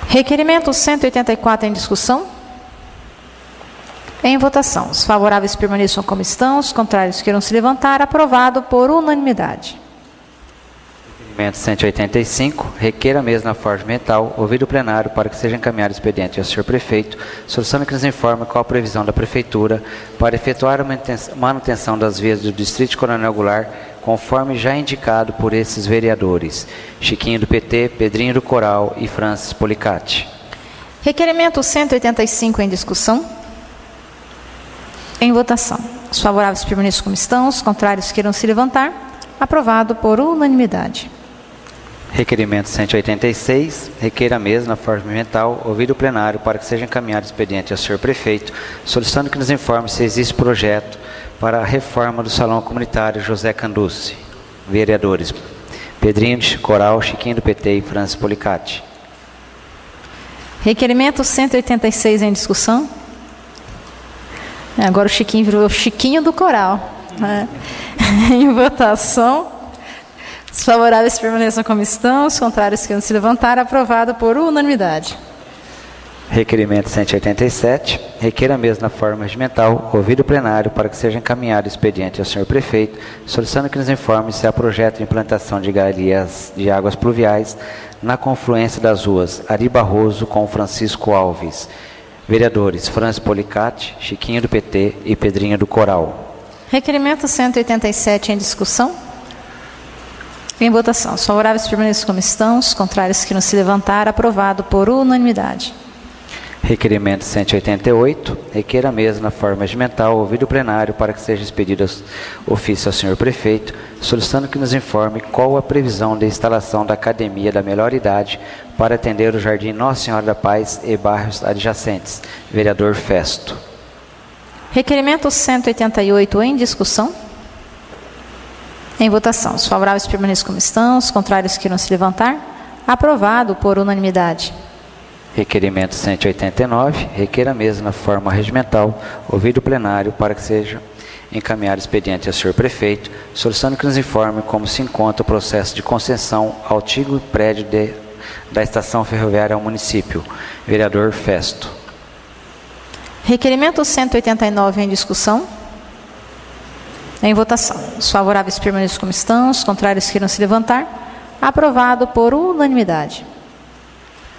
Speaker 1: Requerimento 184 em discussão. Em votação. Os favoráveis permaneçam como estão, os contrários queiram se levantar. Aprovado por unanimidade.
Speaker 3: Requerimento 185, requer a mesma forma mental, ouvido o plenário, para que seja encaminhado expediente ao senhor prefeito, solicitando que nos informe qual a previsão da prefeitura para efetuar a manutenção das vias do Distrito Coronel Goulart, conforme já indicado por esses vereadores: Chiquinho do PT, Pedrinho do Coral e Francis Policati.
Speaker 1: Requerimento 185 em discussão. Em votação. Os favoráveis permaneçam como estão, os contrários queiram se levantar. Aprovado por unanimidade.
Speaker 3: Requerimento 186, requer a mesma forma mental, ouvido o plenário, para que seja encaminhado expediente ao senhor prefeito, solicitando que nos informe se existe projeto para a reforma do Salão Comunitário José Canducci. Vereadores Pedrinho do Coral, Chiquinho do PT e Francis Policati.
Speaker 1: Requerimento 186 em discussão. Agora o Chiquinho virou o Chiquinho do Coral. Em votação. Os favoráveis permaneçam como estão, os contrários que não se levantaram. Aprovado por unanimidade.
Speaker 3: Requerimento 187, requer a mesma forma regimental, ouvido o plenário para que seja encaminhado o expediente ao senhor prefeito, solicitando que nos informe se há projeto de implantação de galerias de águas pluviais na confluência das ruas Ari Barroso com Francisco Alves. Vereadores Franz Policati, Chiquinho do PT e Pedrinho do Coral.
Speaker 1: Requerimento 187 em discussão. Em votação. Os favoráveis permaneçam como estão, os contrários que não se levantaram. Aprovado por unanimidade.
Speaker 3: Requerimento 188, requer a mesma forma regimental, ouvido o plenário para que seja expedido ofício ao senhor prefeito, solicitando que nos informe qual a previsão de instalação da Academia da Melhor Idade para atender o Jardim Nossa Senhora da Paz e bairros adjacentes. Vereador Festo.
Speaker 1: Requerimento 188 em discussão. Em votação. Os favoráveis permaneçam como estão, os contrários que não se levantar. Aprovado por unanimidade.
Speaker 3: Requerimento 189, requer a mesma forma regimental, ouvido o plenário para que seja encaminhado expediente ao senhor prefeito, solicitando que nos informe como se encontra o processo de concessão ao antigo prédio da estação ferroviária ao município. Vereador Festo.
Speaker 1: Requerimento 189 em discussão. Em votação. Os favoráveis permaneçam como estão, os contrários que não se levantar. Aprovado por unanimidade.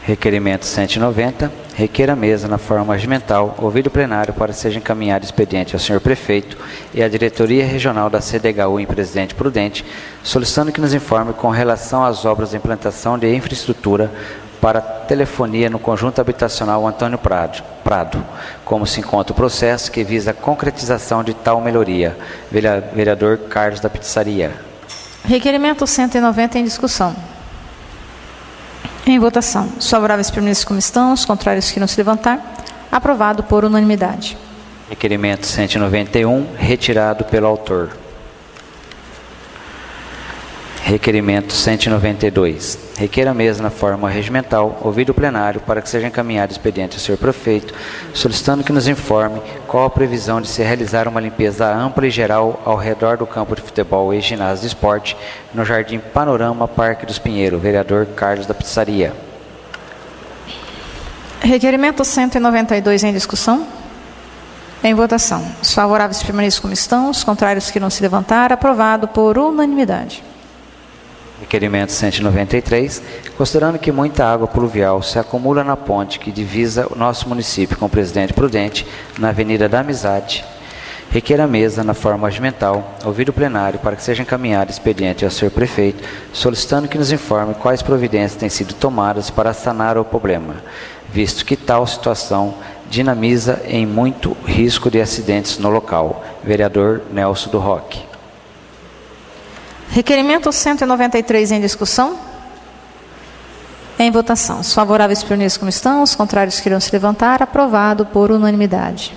Speaker 3: Requerimento 190, requer a mesa na forma regimental, ouvido o plenário para que seja encaminhado expediente ao senhor prefeito e à diretoria regional da CDHU em Presidente Prudente, solicitando que nos informe com relação às obras de implantação de infraestrutura para telefonia no conjunto habitacional Antônio Prado, como se encontra o processo que visa a concretização de tal melhoria. Vereador Carlos da Pizzaria.
Speaker 1: Requerimento 190 em discussão. Em votação. Os favoráveis permaneçam como estão, os contrários que não se levantar. Aprovado por unanimidade.
Speaker 3: Requerimento 191, retirado pelo autor. Requerimento 192. Requer a mesma forma regimental, ouvido o plenário para que seja encaminhado expediente ao senhor prefeito, solicitando que nos informe qual a previsão de se realizar uma limpeza ampla e geral ao redor do campo de futebol e ginásio de esporte no Jardim Panorama Parque dos Pinheiros. Vereador Carlos da Pizzaria.
Speaker 1: Requerimento 192 em discussão. Em votação. Os favoráveis permaneçam como estão, os contrários que não se levantar. Aprovado por unanimidade.
Speaker 3: Requerimento 193, considerando que muita água pluvial se acumula na ponte que divisa o nosso município com o Presidente Prudente, na Avenida da Amizade, requer a mesa na forma regimental, ouvido o plenário para que seja encaminhado expediente ao senhor prefeito, solicitando que nos informe quais providências têm sido tomadas para sanar o problema, visto que tal situação dinamiza em muito risco de acidentes no local. Vereador Nelson do Roque.
Speaker 1: Requerimento 193 em discussão. Em votação. Os favoráveis permaneçam como estão, os contrários que irão se levantar. Aprovado por unanimidade.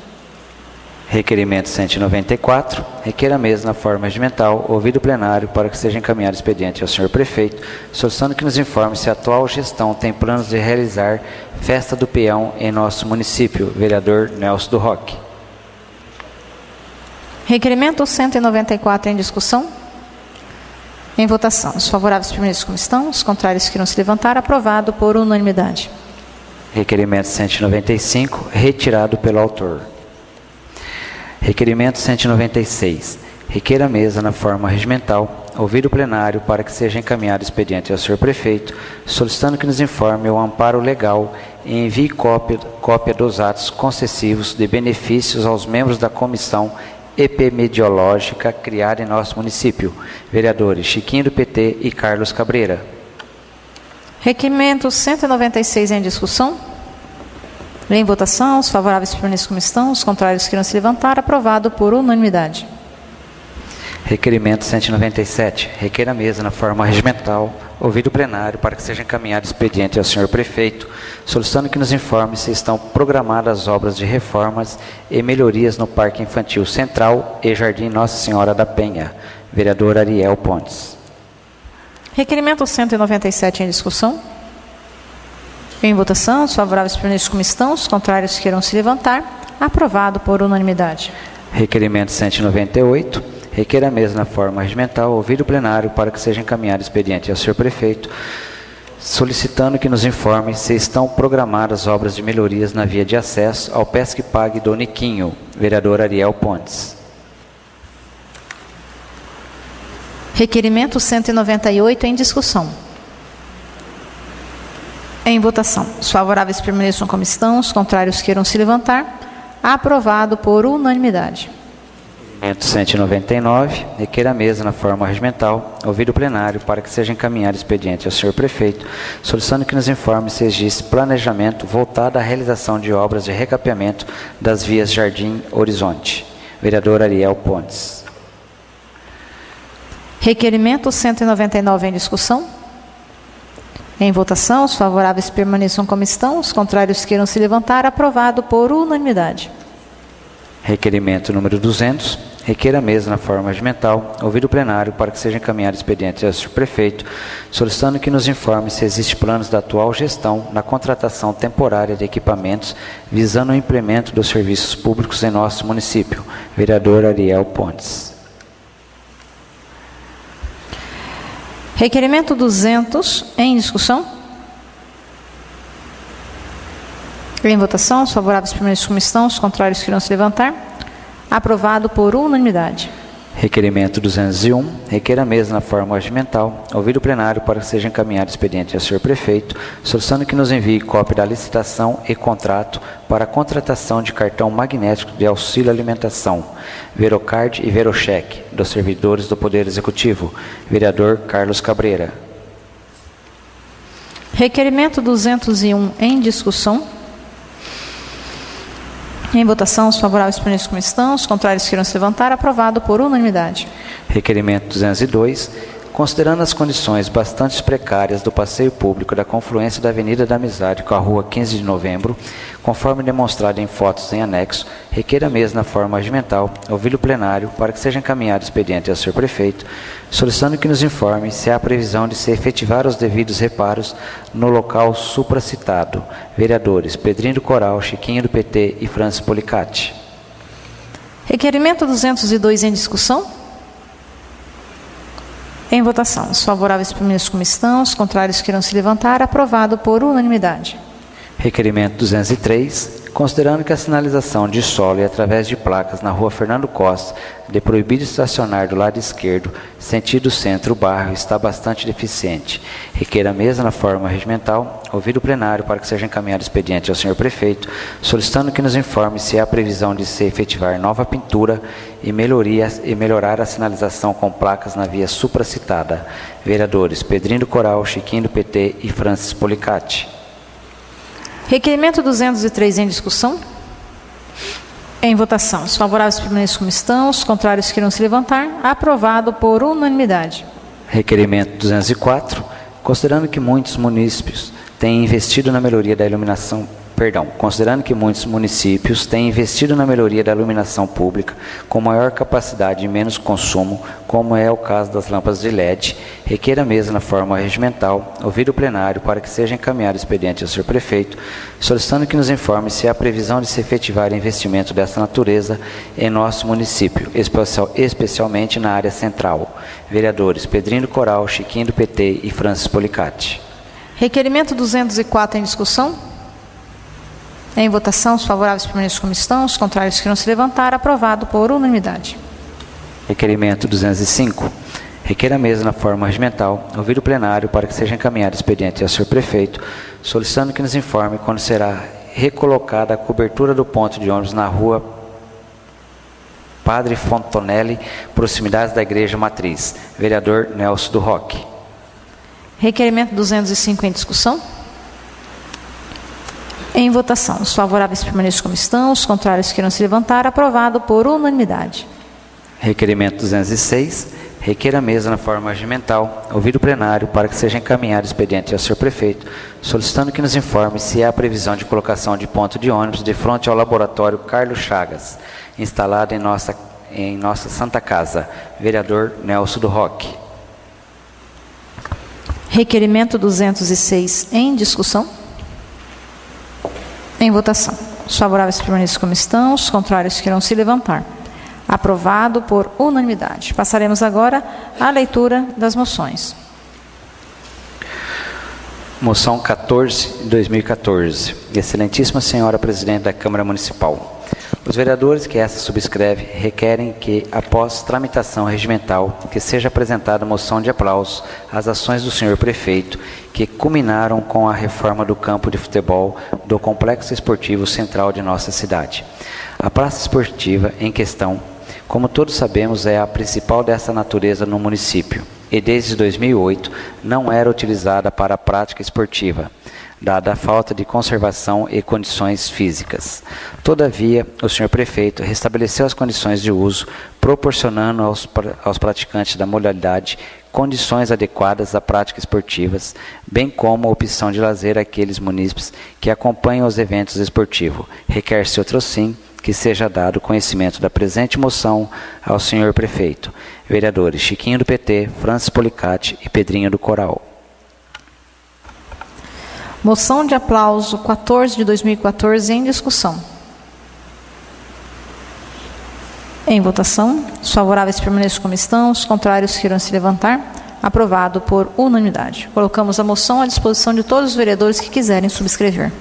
Speaker 3: Requerimento 194, requer a mesma forma regimental, ouvido o plenário para que seja encaminhado expediente ao senhor prefeito, solicitando que nos informe se a atual gestão tem planos de realizar festa do peão em nosso município. Vereador Nelson do Roque.
Speaker 1: Requerimento 194 em discussão. Em votação. Os favoráveis permaneçam como estão, os contrários que não se levantar. Aprovado por unanimidade.
Speaker 3: Requerimento 195, retirado pelo autor. Requerimento 196. Requer a mesa na forma regimental, ouvido o plenário para que seja encaminhado expediente ao senhor prefeito, solicitando que nos informe o amparo legal e envie cópia dos atos concessivos de benefícios aos membros da comissão epidemiológica criada em nosso município. Vereadores Chiquinho do PT e Carlos Cabreira.
Speaker 1: Requerimento 196 em discussão. Em votação, os favoráveis permaneçam como estão, os contrários que não se levantar. Aprovado por unanimidade.
Speaker 3: Requerimento 197. Requer a mesa na forma regimental, ouvido o plenário para que seja encaminhado expediente ao senhor prefeito, solicitando que nos informe se estão programadas obras de reformas e melhorias no Parque Infantil Central e Jardim Nossa Senhora da Penha. Vereador Ariel Pontes.
Speaker 1: Requerimento 197 em discussão. Em votação, os favoráveis permaneçam como estão, os contrários que irão se levantar. Aprovado por unanimidade.
Speaker 3: Requerimento 198. requer a mesa na forma regimental, ouvido o plenário, para que seja encaminhado expediente ao senhor prefeito, solicitando que nos informe se estão programadas obras de melhorias na via de acesso ao Pesque Pague do Niquinho. Vereador Ariel Pontes.
Speaker 1: Requerimento 198 em discussão. Em votação. Os favoráveis permaneçam como estão, os contrários queiram se levantar. Aprovado por unanimidade.
Speaker 3: Requerimento 199, requer a mesa na forma regimental, ouvido o plenário, para que seja encaminhado expediente ao senhor prefeito, solicitando que nos informe se existe planejamento voltado à realização de obras de recapeamento das vias Jardim Horizonte. Vereador Ariel Pontes.
Speaker 1: Requerimento 199 em discussão. Em votação, os favoráveis permaneçam como estão, os contrários queiram se levantar. Aprovado por unanimidade.
Speaker 3: Requerimento número 200, requer a mesa na forma regimental, ouvido o plenário, para que seja encaminhado expediente ao senhor prefeito, solicitando que nos informe se existem planos da atual gestão na contratação temporária de equipamentos visando o implemento dos serviços públicos em nosso município. Vereador Ariel Pontes.
Speaker 1: Requerimento 200 em discussão. Em votação, os favoráveis permaneçam como estão, os contrários queiram se levantar. Aprovado por unanimidade.
Speaker 3: Requerimento 201, requer a mesa na forma regimental, ouvido o plenário, para que seja encaminhado expediente ao senhor prefeito, solicitando que nos envie cópia da licitação e contrato para a contratação de cartão magnético de auxílio alimentação, Verocard e Verocheque, dos servidores do Poder Executivo. Vereador Carlos Cabreira.
Speaker 1: Requerimento 201 em discussão. Em votação, os favoráveis permaneçam como estão, os contrários queiram se levantar. Aprovado por unanimidade.
Speaker 3: Requerimento 202, considerando as condições bastante precárias do passeio público da confluência da Avenida da Amizade com a Rua 15 de Novembro, conforme demonstrado em fotos em anexo, requer a mesa na forma regimental, ouvido o plenário, para que seja encaminhado expediente ao senhor prefeito, solicitando que nos informe se há previsão de se efetivar os devidos reparos no local supracitado. Vereadores Pedrinho do Coral, Chiquinho do PT e Francis Policati.
Speaker 1: Requerimento 202 em discussão. Em votação. Os favoráveis permaneçam como estão, os contrários queiram se levantar. Aprovado por unanimidade.
Speaker 3: Requerimento 203, considerando que a sinalização de solo e através de placas na rua Fernando Costa, de proibido estacionar do lado esquerdo, sentido centro-bairro, está bastante deficiente. Requer a mesa na forma regimental, ouvido o plenário, para que seja encaminhado expediente ao senhor prefeito, solicitando que nos informe se há previsão de se efetivar nova pintura e melhorar a sinalização com placas na via supracitada. Vereadores Pedrinho do Coral, Chiquinho do PT e Francis Policati.
Speaker 1: Requerimento 203 em discussão. Em votação. Os favoráveis permaneçam como estão, os contrários queiram se levantar. Aprovado por unanimidade.
Speaker 3: Requerimento 204, considerando que muitos municípios têm investido na melhoria da iluminação pública com maior capacidade e menos consumo, como é o caso das lâmpadas de LED, requer a mesa na forma regimental, ouvido o plenário, para que seja encaminhado expediente ao senhor prefeito, solicitando que nos informe se há previsão de se efetivar investimento dessa natureza em nosso município, especialmente na área central. Vereadores Pedrinho do Coral, Chiquinho do PT e Francis Policati.
Speaker 1: Requerimento 204 em discussão. Em votação, os favoráveis permaneçam como estão, os contrários queiram se levantar. Aprovado por unanimidade.
Speaker 3: Requerimento 205. Requer a mesa na forma regimental, ouvido o plenário, para que seja encaminhado expediente ao senhor prefeito, solicitando que nos informe quando será recolocada a cobertura do ponto de ônibus na rua Padre Fontonelli, proximidades da Igreja Matriz. Vereador Nelson do Roque.
Speaker 1: Requerimento 205 em discussão. Em votação. Os favoráveis permaneçam como estão, os contrários queiram se levantar. Aprovado por unanimidade.
Speaker 3: Requerimento 206. Requer a mesa na forma regimental, ouvido o plenário, para que seja encaminhado expediente ao senhor prefeito, solicitando que nos informe se há previsão de colocação de ponto de ônibus de frente ao laboratório Carlos Chagas, instalado em nossa Santa Casa. Vereador Nelson do Roque.
Speaker 1: Requerimento 206 em discussão. Em votação. Os favoráveis permaneçam como estão, os contrários queiram se levantar. Aprovado por unanimidade. Passaremos agora à leitura das moções.
Speaker 3: Moção 14, de 2014. Excelentíssima Senhora Presidente da Câmara Municipal. Os vereadores que essa subscreve requerem que, após tramitação regimental, que seja apresentada moção de aplauso às ações do senhor prefeito, que culminaram com a reforma do campo de futebol do Complexo Esportivo Central de nossa cidade. A praça esportiva em questão, como todos sabemos, é a principal dessa natureza no município e desde 2008 não era utilizada para a prática esportiva, dada a falta de conservação e condições físicas. Todavia, o senhor prefeito restabeleceu as condições de uso, proporcionando aos praticantes da modalidade condições adequadas à prática esportivas, bem como a opção de lazer àqueles munícipes que acompanham os eventos esportivos. Requer-se outro sim que seja dado conhecimento da presente moção ao senhor prefeito. Vereadores Chiquinho do PT, Francis Policati e Pedrinho do Coral.
Speaker 1: Moção de aplauso 14 de 2014 em discussão. Em votação. Os favoráveis permaneçam como estão, os contrários queiram se levantar. Aprovado por unanimidade. Colocamos a moção à disposição de todos os vereadores que quiserem subscrever.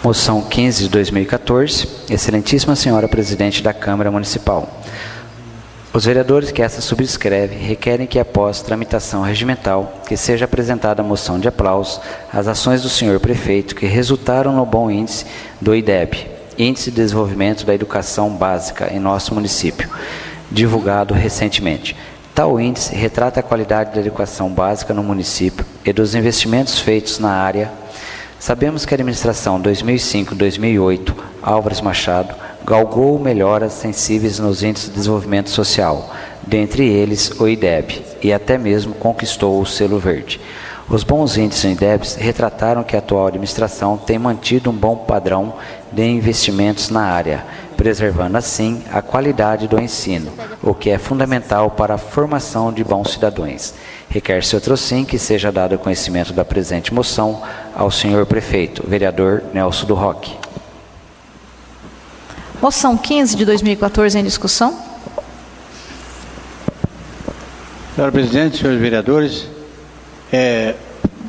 Speaker 3: Moção 15 de 2014. Excelentíssima Senhora Presidente da Câmara Municipal. Os vereadores que essa subscreve requerem que, após tramitação regimental, que seja apresentada a moção de aplauso às ações do senhor prefeito que resultaram no bom índice do IDEB, Índice de Desenvolvimento da Educação Básica em nosso município, divulgado recentemente. Tal índice retrata a qualidade da educação básica no município e dos investimentos feitos na área. Sabemos que a administração 2005-2008, Álvares Machado, galgou melhoras sensíveis nos índices de desenvolvimento social, dentre eles o IDEB, e até mesmo conquistou o selo verde. Os bons índices no IDEB retrataram que a atual administração tem mantido um bom padrão de investimentos na área, preservando assim a qualidade do ensino, o que é fundamental para a formação de bons cidadãos. Requer-se outro sim que seja dado conhecimento da presente moção ao senhor prefeito, vereador Nelson do Roque.
Speaker 1: Moção 15 de 2014 em discussão.
Speaker 5: Senhora Presidente, senhores vereadores,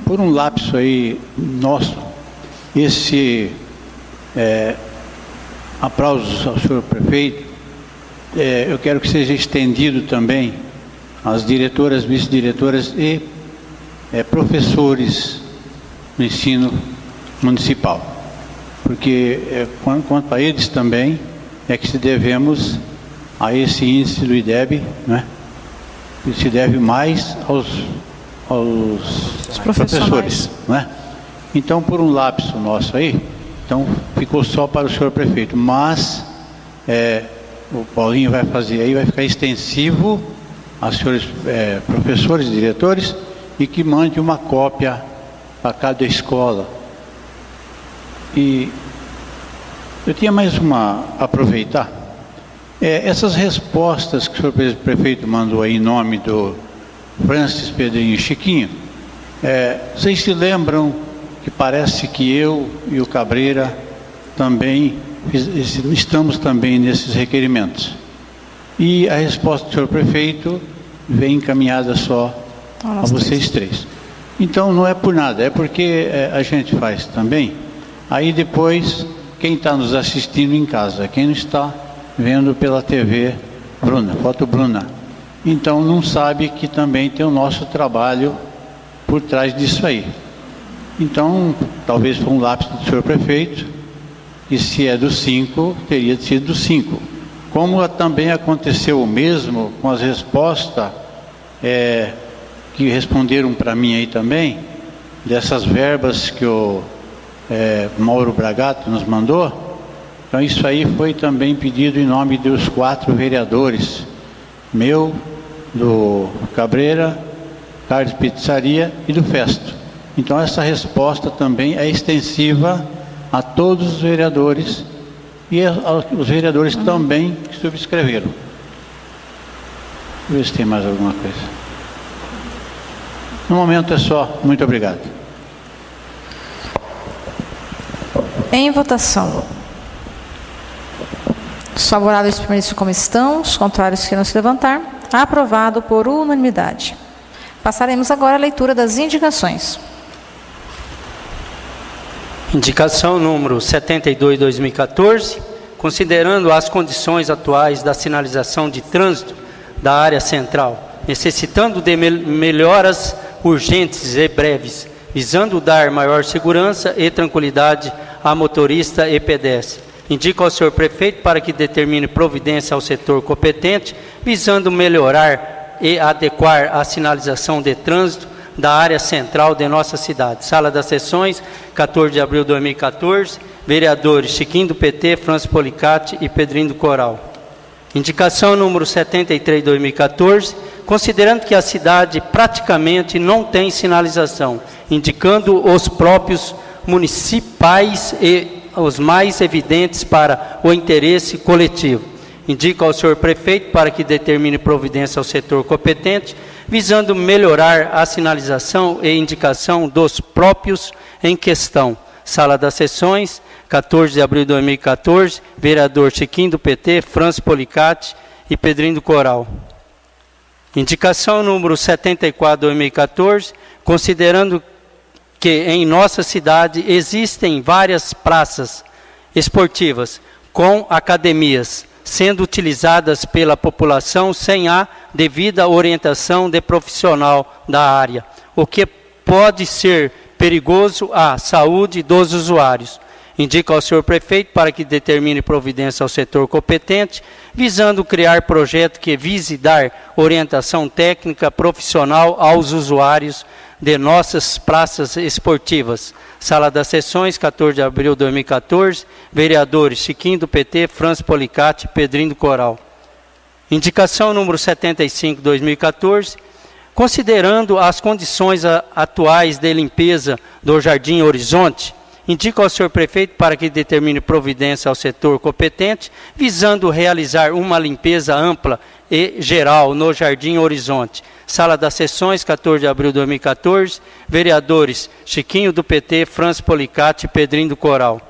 Speaker 5: por um lapso aí nosso, esse aplausos ao senhor prefeito, eu quero que seja estendido também às diretoras, vice-diretoras e professores do ensino municipal, porque quanto a eles também é que se devemos a esse índice do IDEB, né? Que se deve mais aos professores, né? Então, por um lapso nosso aí, então ficou só para o senhor prefeito, mas o Paulinho vai fazer aí, vai ficar extensivo aos senhores professores e diretores, e que mande uma cópia para cada escola. E eu tinha mais uma a aproveitar. Essas respostas que o senhor prefeito mandou aí em nome do Francis, Pedrinho e Chiquinho, vocês se lembram que parece que eu e o Cabreira também estamos também nesses requerimentos. E a resposta do senhor prefeito vem encaminhada só a vocês três. Então não é por nada, é porque a gente faz também. Aí depois, quem está nos assistindo em casa, quem não está vendo pela TV, Foto Bruna, então não sabe que também tem o nosso trabalho por trás disso aí. Então, talvez foi um lapso do senhor prefeito, e se é do 5, teria sido do 5. Como também aconteceu o mesmo com as respostas que responderam para mim aí também, dessas verbas que o Mauro Bragato nos mandou. Então isso aí foi também pedido em nome dos 4 vereadores, meu, do Cabreira, Carlos Pizzaria e do Festo. Então essa resposta também é extensiva a todos os vereadores e os vereadores também que subscreveram. Deixa eu ver se tem mais alguma coisa. No momento é só. Muito obrigado.
Speaker 1: Em votação. Os favoráveis permaneçam como estão, os contrários que não se levantar. Aprovado por unanimidade. Passaremos agora à leitura das indicações.
Speaker 4: Indicação número 72/2014, considerando as condições atuais da sinalização de trânsito da área central, necessitando de melhoras urgentes e breves, visando dar maior segurança e tranquilidade a motorista e pedestre. Indica ao senhor prefeito para que determine providência ao setor competente, visando melhorar e adequar a sinalização de trânsito da área central de nossa cidade. Sala das Sessões, 14 de abril de 2014, vereadores Chiquinho do PT, Francis Policati e Pedrinho do Coral. Indicação número 73/2014, considerando que a cidade praticamente não tem sinalização, indicando os próprios municipais e os mais evidentes para o interesse coletivo. Indica ao senhor prefeito para que determine providência ao setor competente, visando melhorar a sinalização e indicação dos próprios em questão. Sala das Sessões, 14 de abril de 2014, vereador Chiquinho do PT, Francis Policati e Pedrinho do Coral. Indicação número 74/2014, considerando que em nossa cidade existem várias praças esportivas com academias, sendo utilizadas pela população sem a devida orientação de profissional da área, o que pode ser perigoso à saúde dos usuários. Indica ao senhor prefeito para que determine providência ao setor competente, visando criar projeto que vise dar orientação técnica profissional aos usuários de nossas praças esportivas. Sala das Sessões, 14 de abril de 2014, vereadores Chiquinho do PT, Francis Policati e Pedrinho do Coral. Indicação número 75/2014, considerando as condições atuais de limpeza do Jardim Horizonte, indica ao senhor prefeito para que determine providência ao setor competente, visando realizar uma limpeza ampla e geral no Jardim Horizonte. Sala das Sessões, 14 de abril de 2014, vereadores Chiquinho do PT, Francis Policati e Pedrinho do Coral.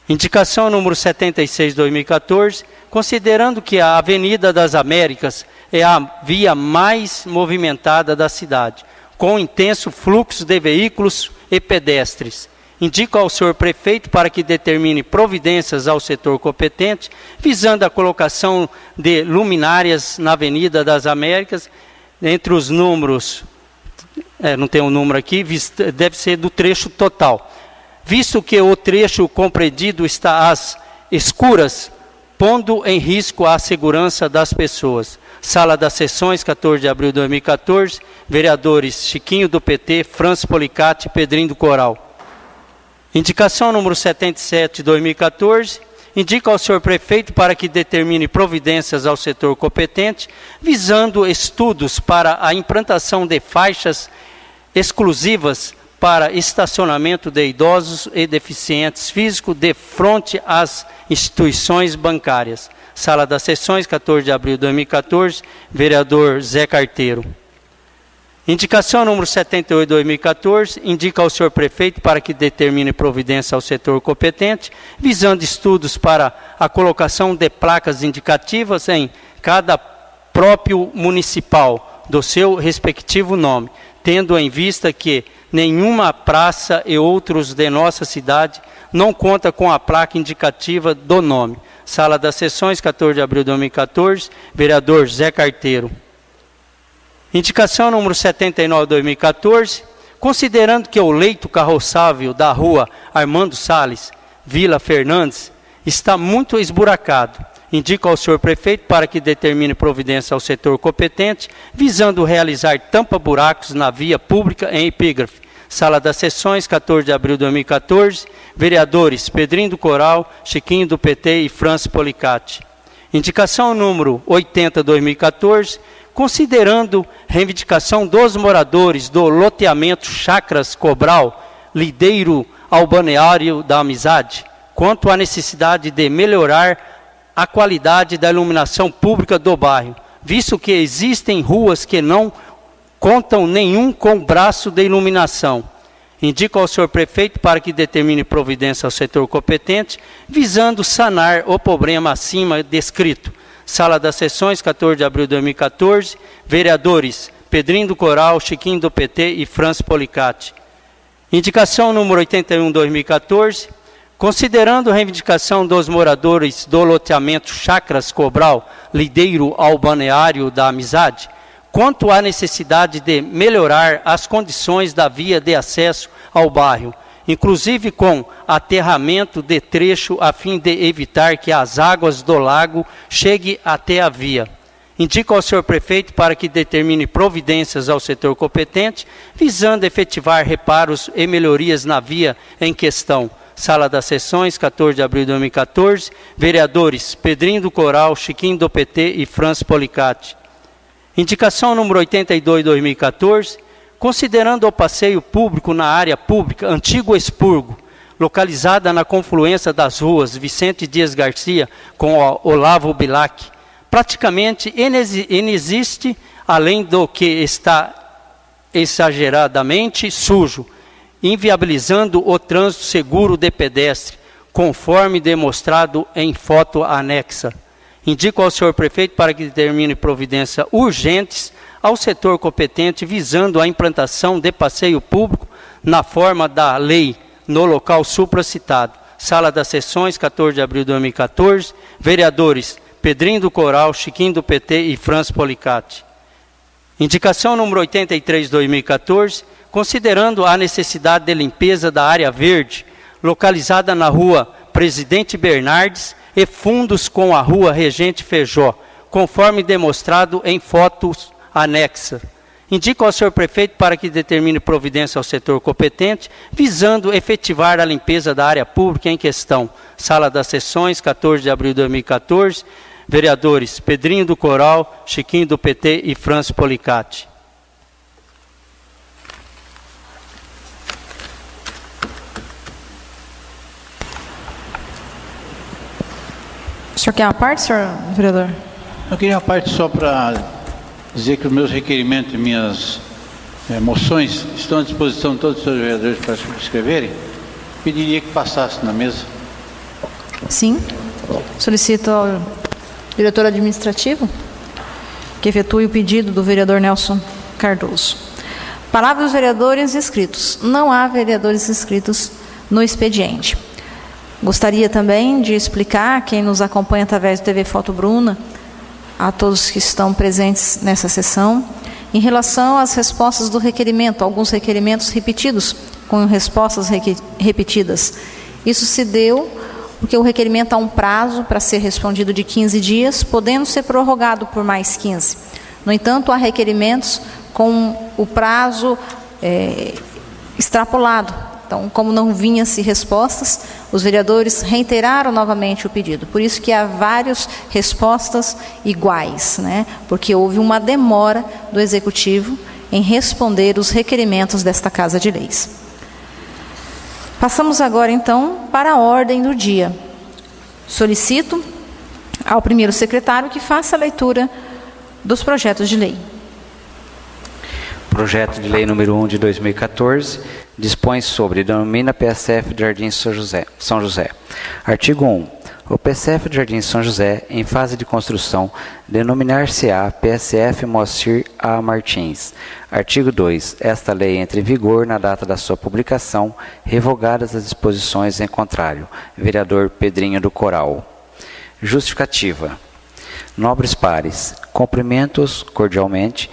Speaker 4: Indicação número 76/2014, considerando que a Avenida das Américas é a via mais movimentada da cidade, com intenso fluxo de veículos e pedestres. Indica ao senhor prefeito para que determine providências ao setor competente, visando a colocação de luminárias na Avenida das Américas, entre os números, não tem um número aqui, deve ser do trecho total. Visto que o trecho compreendido está às escuras, pondo em risco a segurança das pessoas. Sala das Sessões, 14 de abril de 2014, vereadores Chiquinho do PT, Francis Policati e Pedrinho do Coral. Indicação número 77/2014, indica ao senhor prefeito para que determine providências ao setor competente, visando estudos para a implantação de faixas exclusivas para estacionamento de idosos e deficientes físicos de frente às instituições bancárias. Sala das Sessões, 14 de abril de 2014, vereador Zé Carteiro. Indicação número 78/2014, indica ao senhor prefeito para que determine providência ao setor competente, visando estudos para a colocação de placas indicativas em cada próprio municipal do seu respectivo nome, tendo em vista que nenhuma praça e outros de nossa cidade não conta com a placa indicativa do nome. Sala das Sessões, 14 de abril de 2014, vereador Zé Carteiro. Indicação número 79/2014, considerando que o leito carroçável da rua Armando Salles, Vila Fernandes, está muito esburacado, indica ao senhor prefeito para que determine providência ao setor competente, visando realizar tampa-buracos na via pública em epígrafe. Sala das Sessões, 14 de abril de 2014, vereadores Pedrinho do Coral, Chiquinho do PT e Francis Policati. Indicação número 80/2014, considerando reivindicação dos moradores do loteamento Chacras Cobral, lideiro ao Balneário da Amizade, quanto à necessidade de melhorar a qualidade da iluminação pública do bairro, visto que existem ruas que não contam nenhum com braço de iluminação. Indico ao senhor prefeito para que determine providência ao setor competente, visando sanar o problema acima descrito. Sala das Sessões, 14 de abril de 2014. Vereadores Pedrinho do Coral, Chiquinho do PT e Franz Policati. Indicação número 81/2014. Considerando a reivindicação dos moradores do loteamento Chacras Cobral, lideiro ao balneário da Amizade, quanto à necessidade de melhorar as condições da via de acesso ao bairro, inclusive com aterramento de trecho a fim de evitar que as águas do lago cheguem até a via. Indico ao senhor prefeito para que determine providências ao setor competente, visando efetivar reparos e melhorias na via em questão. Sala das Sessões, 14 de abril de 2014. Vereadores Pedrinho do Coral, Chiquinho do PT e Franz Policati. Indicação número 82/2014. Considerando o passeio público na área pública Antigo Expurgo, localizada na confluência das ruas Vicente Dias Garcia com Olavo Bilac, praticamente inexiste, além do que está exageradamente sujo, inviabilizando o trânsito seguro de pedestre, conforme demonstrado em foto anexa. Indico ao senhor prefeito para que determine providências urgentes ao setor competente, visando a implantação de passeio público na forma da lei no local supracitado. Sala das Sessões, 14 de abril de 2014. Vereadores Pedrinho do Coral, Chiquinho do PT e Franz Policati. Indicação número 83/2014. Considerando a necessidade de limpeza da área verde, localizada na rua Presidente Bernardes e fundos com a rua Regente Feijó, conforme demonstrado em fotos anexa. Indico ao senhor prefeito para que determine providência ao setor competente, visando efetivar a limpeza da área pública em questão. Sala das Sessões, 14 de abril de 2014. Vereadores Pedrinho do Coral, Chiquinho do PT e Franz Policati.
Speaker 1: O senhor quer uma parte, senhor vereador?
Speaker 5: Eu queria uma parte só para dizer que os meus requerimentos e minhas moções estão à disposição de todos os senhores vereadores para subscreverem. Pediria que passasse na mesa.
Speaker 1: Sim. Solicito ao diretor administrativo que efetue o pedido do vereador Nelson Cardoso. Palavra dos vereadores inscritos. Não há vereadores inscritos no expediente. Gostaria também de explicar, quem nos acompanha através do TV Foto Bruna, a todos que estão presentes nessa sessão, em relação às respostas do requerimento, alguns requerimentos repetidos, com respostas repetidas. Isso se deu porque o requerimento há um prazo para ser respondido de 15 dias, podendo ser prorrogado por mais 15. No entanto, há requerimentos com o prazo extrapolado. Então, como não vinham-se respostas, os vereadores reiteraram novamente o pedido. Por isso que há várias respostas iguais, né? Porque houve uma demora do Executivo em responder os requerimentos desta Casa de Leis. Passamos agora, então, para a ordem do dia. Solicito ao primeiro secretário que faça a leitura dos projetos de lei.
Speaker 3: Projeto de Lei número 1 de 2014, dispõe sobre, denomina PSF de Jardim São José. Artigo 1. O PSF de Jardim São José, em fase de construção, denominar-se-á PSF Moacir A. Martins. Artigo 2. Esta lei entra em vigor na data da sua publicação, revogadas as disposições em contrário. Vereador Pedrinho do Coral. Justificativa. Nobres pares, cumprimentando-os cordialmente,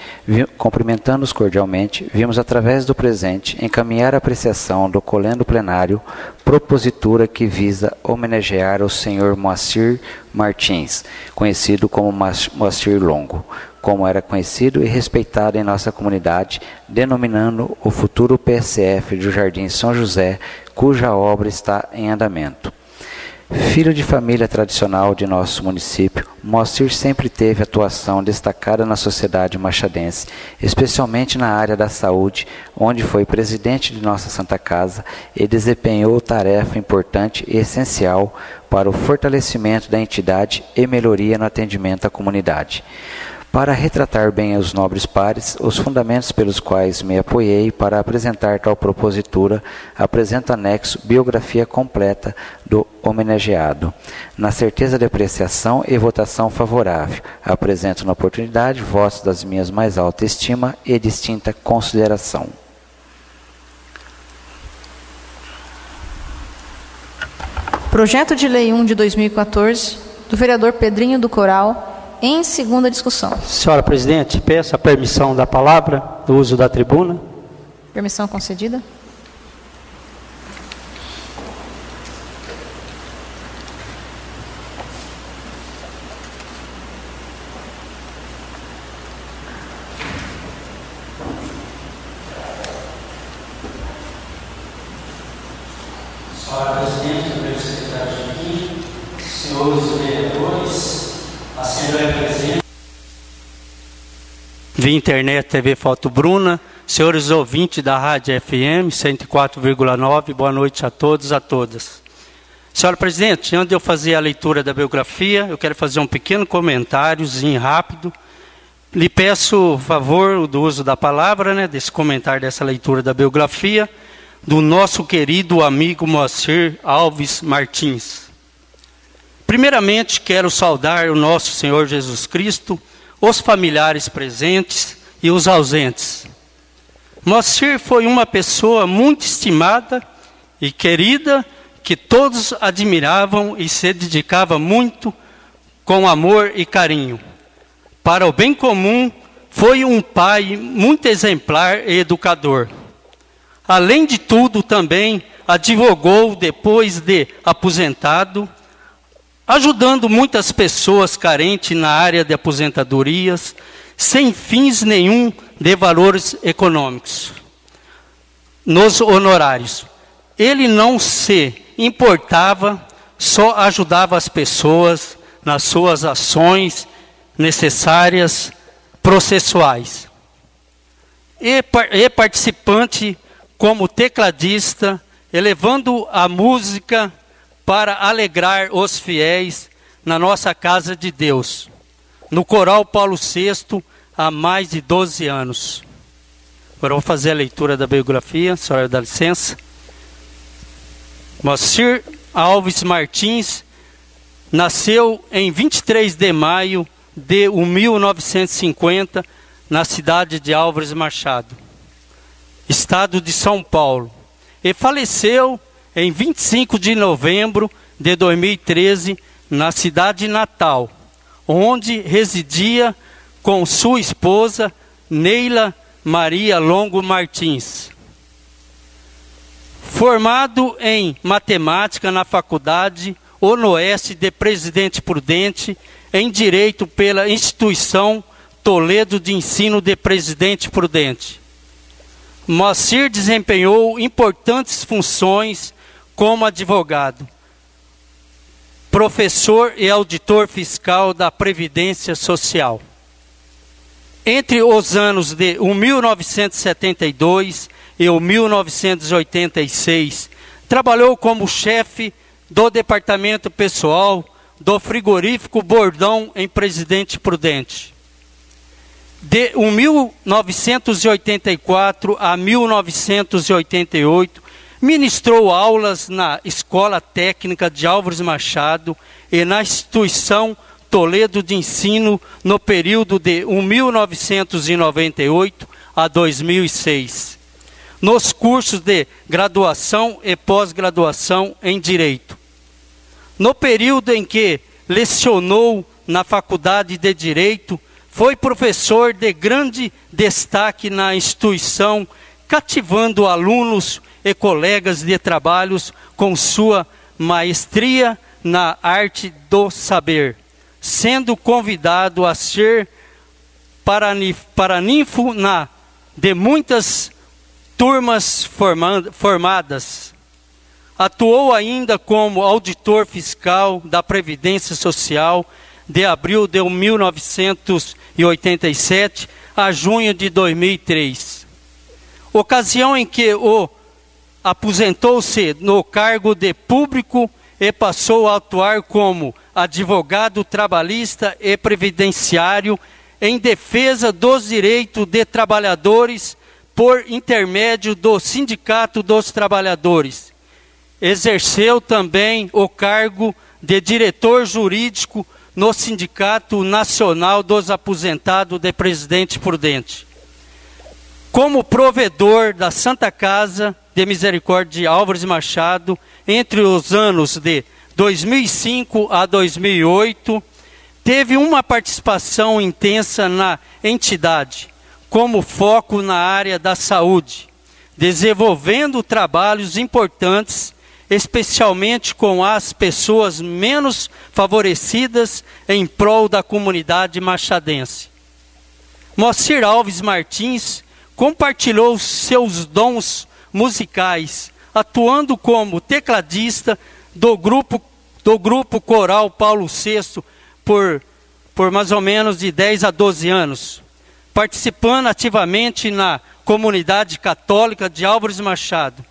Speaker 3: vimos através do presente encaminhar a apreciação do colendo plenário propositura que visa homenagear o senhor Moacir Martins, conhecido como Moacir Longo, como era conhecido e respeitado em nossa comunidade, denominando o futuro PSF do Jardim São José, cuja obra está em andamento. Filho de família tradicional de nosso município, Moacir sempre teve atuação destacada na sociedade machadense, especialmente na área da saúde, onde foi presidente de nossa Santa Casa e desempenhou tarefa importante e essencial para o fortalecimento da entidade e melhoria no atendimento à comunidade. Para retratar bem aos nobres pares os fundamentos pelos quais me apoiei para apresentar tal propositura, apresento anexo biografia completa do homenageado. Na certeza de apreciação e votação favorável, apresento na oportunidade votos das minhas mais alta estima e distinta consideração.
Speaker 1: Projeto de Lei 1 de 2014, do vereador Pedrinho do Coral, em segunda discussão.
Speaker 4: Senhora Presidente, peço a permissão da palavra, do uso da tribuna.
Speaker 1: Permissão concedida.
Speaker 4: Senhora Presidente, meu secretário aqui, senhores vereadores, Assembleia presente, via internet, TV Foto Bruna, senhores ouvintes da Rádio FM 104,9, boa noite a todos e a todas. Senhora Presidente, antes de eu fazer a leitura da biografia, eu quero fazer um pequeno comentáriozinho rápido. Lhe peço o favor do uso da palavra, desse comentário, dessa leitura da biografia, do nosso querido amigo Moacir Alves Martins. Primeiramente, quero saudar o nosso Senhor Jesus Cristo, os familiares presentes e os ausentes. Moacir foi uma pessoa muito estimada e querida, que todos admiravam e se dedicava muito com amor e carinho. Para o bem comum, foi um pai muito exemplar e educador. Além de tudo, também advogou depois de aposentado, ajudando muitas pessoas carentes na área de aposentadorias, sem fins nenhum de valores econômicos, nos honorários. Ele não se importava, só ajudava as pessoas nas suas ações necessárias, processuais. E participante como tecladista, elevando a música para alegrar os fiéis na nossa casa de Deus, no Coral Paulo VI, há mais de 12 anos. Agora eu vou fazer a leitura da biografia, a senhora dá licença. Moacir Alves Martins nasceu em 23 de maio de 1950, na cidade de Álvares Machado, estado de São Paulo, e faleceu em 25 de novembro de 2013, na cidade natal, onde residia com sua esposa, Neila Maria Longo Martins. Formado em matemática na Faculdade Onoeste de Presidente Prudente, em Direito pela Instituição Toledo de Ensino de Presidente Prudente. Moacir desempenhou importantes funções como advogado, professor e auditor fiscal da Previdência Social. Entre os anos de 1972 e 1986, trabalhou como chefe do Departamento Pessoal do Frigorífico Bordão em Presidente Prudente. De 1984 a 1988, ministrou aulas na Escola Técnica de Álvares Machado e na Instituição Toledo de Ensino no período de 1998 a 2006, nos cursos de graduação e pós-graduação em Direito. No período em que lecionou na Faculdade de Direito, foi professor de grande destaque na instituição, cativando alunos e colegas de trabalhos com sua maestria na arte do saber, sendo convidado a ser paraninfo de muitas turmas formadas. Atuou ainda como auditor fiscal da Previdência Social de abril de 1987 a junho de 2003. Ocasião em que aposentou-se no cargo de público e passou a atuar como advogado trabalhista e previdenciário em defesa dos direitos de trabalhadores por intermédio do Sindicato dos Trabalhadores. Exerceu também o cargo de diretor jurídico no Sindicato Nacional dos Aposentados de Presidente Prudente. Como provedor da Santa Casa de Misericórdia de Álvares Machado, entre os anos de 2005 a 2008, teve uma participação intensa na entidade, como foco na área da saúde, desenvolvendo trabalhos importantes, especialmente com as pessoas menos favorecidas em prol da comunidade machadense. Moacir Alves Martins compartilhou seus dons musicais, atuando como tecladista do grupo coral Paulo VI por mais ou menos de 10 a 12 anos, participando ativamente na comunidade católica de Álvares Machado,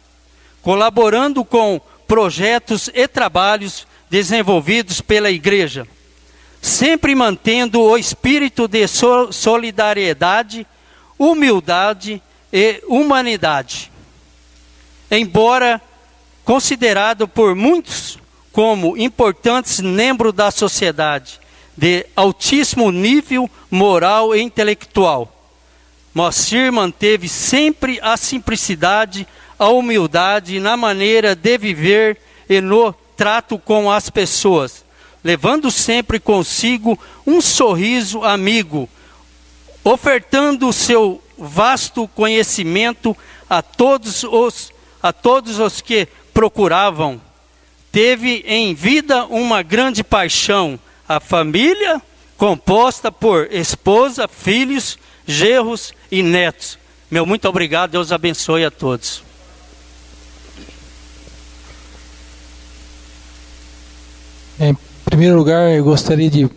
Speaker 4: colaborando com projetos e trabalhos desenvolvidos pela igreja, sempre mantendo o espírito de solidariedade, humildade e humanidade. Embora considerado por muitos como importantes membros da sociedade, de altíssimo nível moral e intelectual, Moacir manteve sempre a simplicidade, a humildade na maneira de viver e no trato com as pessoas, levando sempre consigo um sorriso amigo, ofertando o seu vasto conhecimento a todos os que procuravam. Teve em vida uma grande paixão, a família, composta por esposa, filhos, genros e netos. Meu muito obrigado, Deus abençoe a todos.
Speaker 6: Em primeiro lugar, eu gostaria de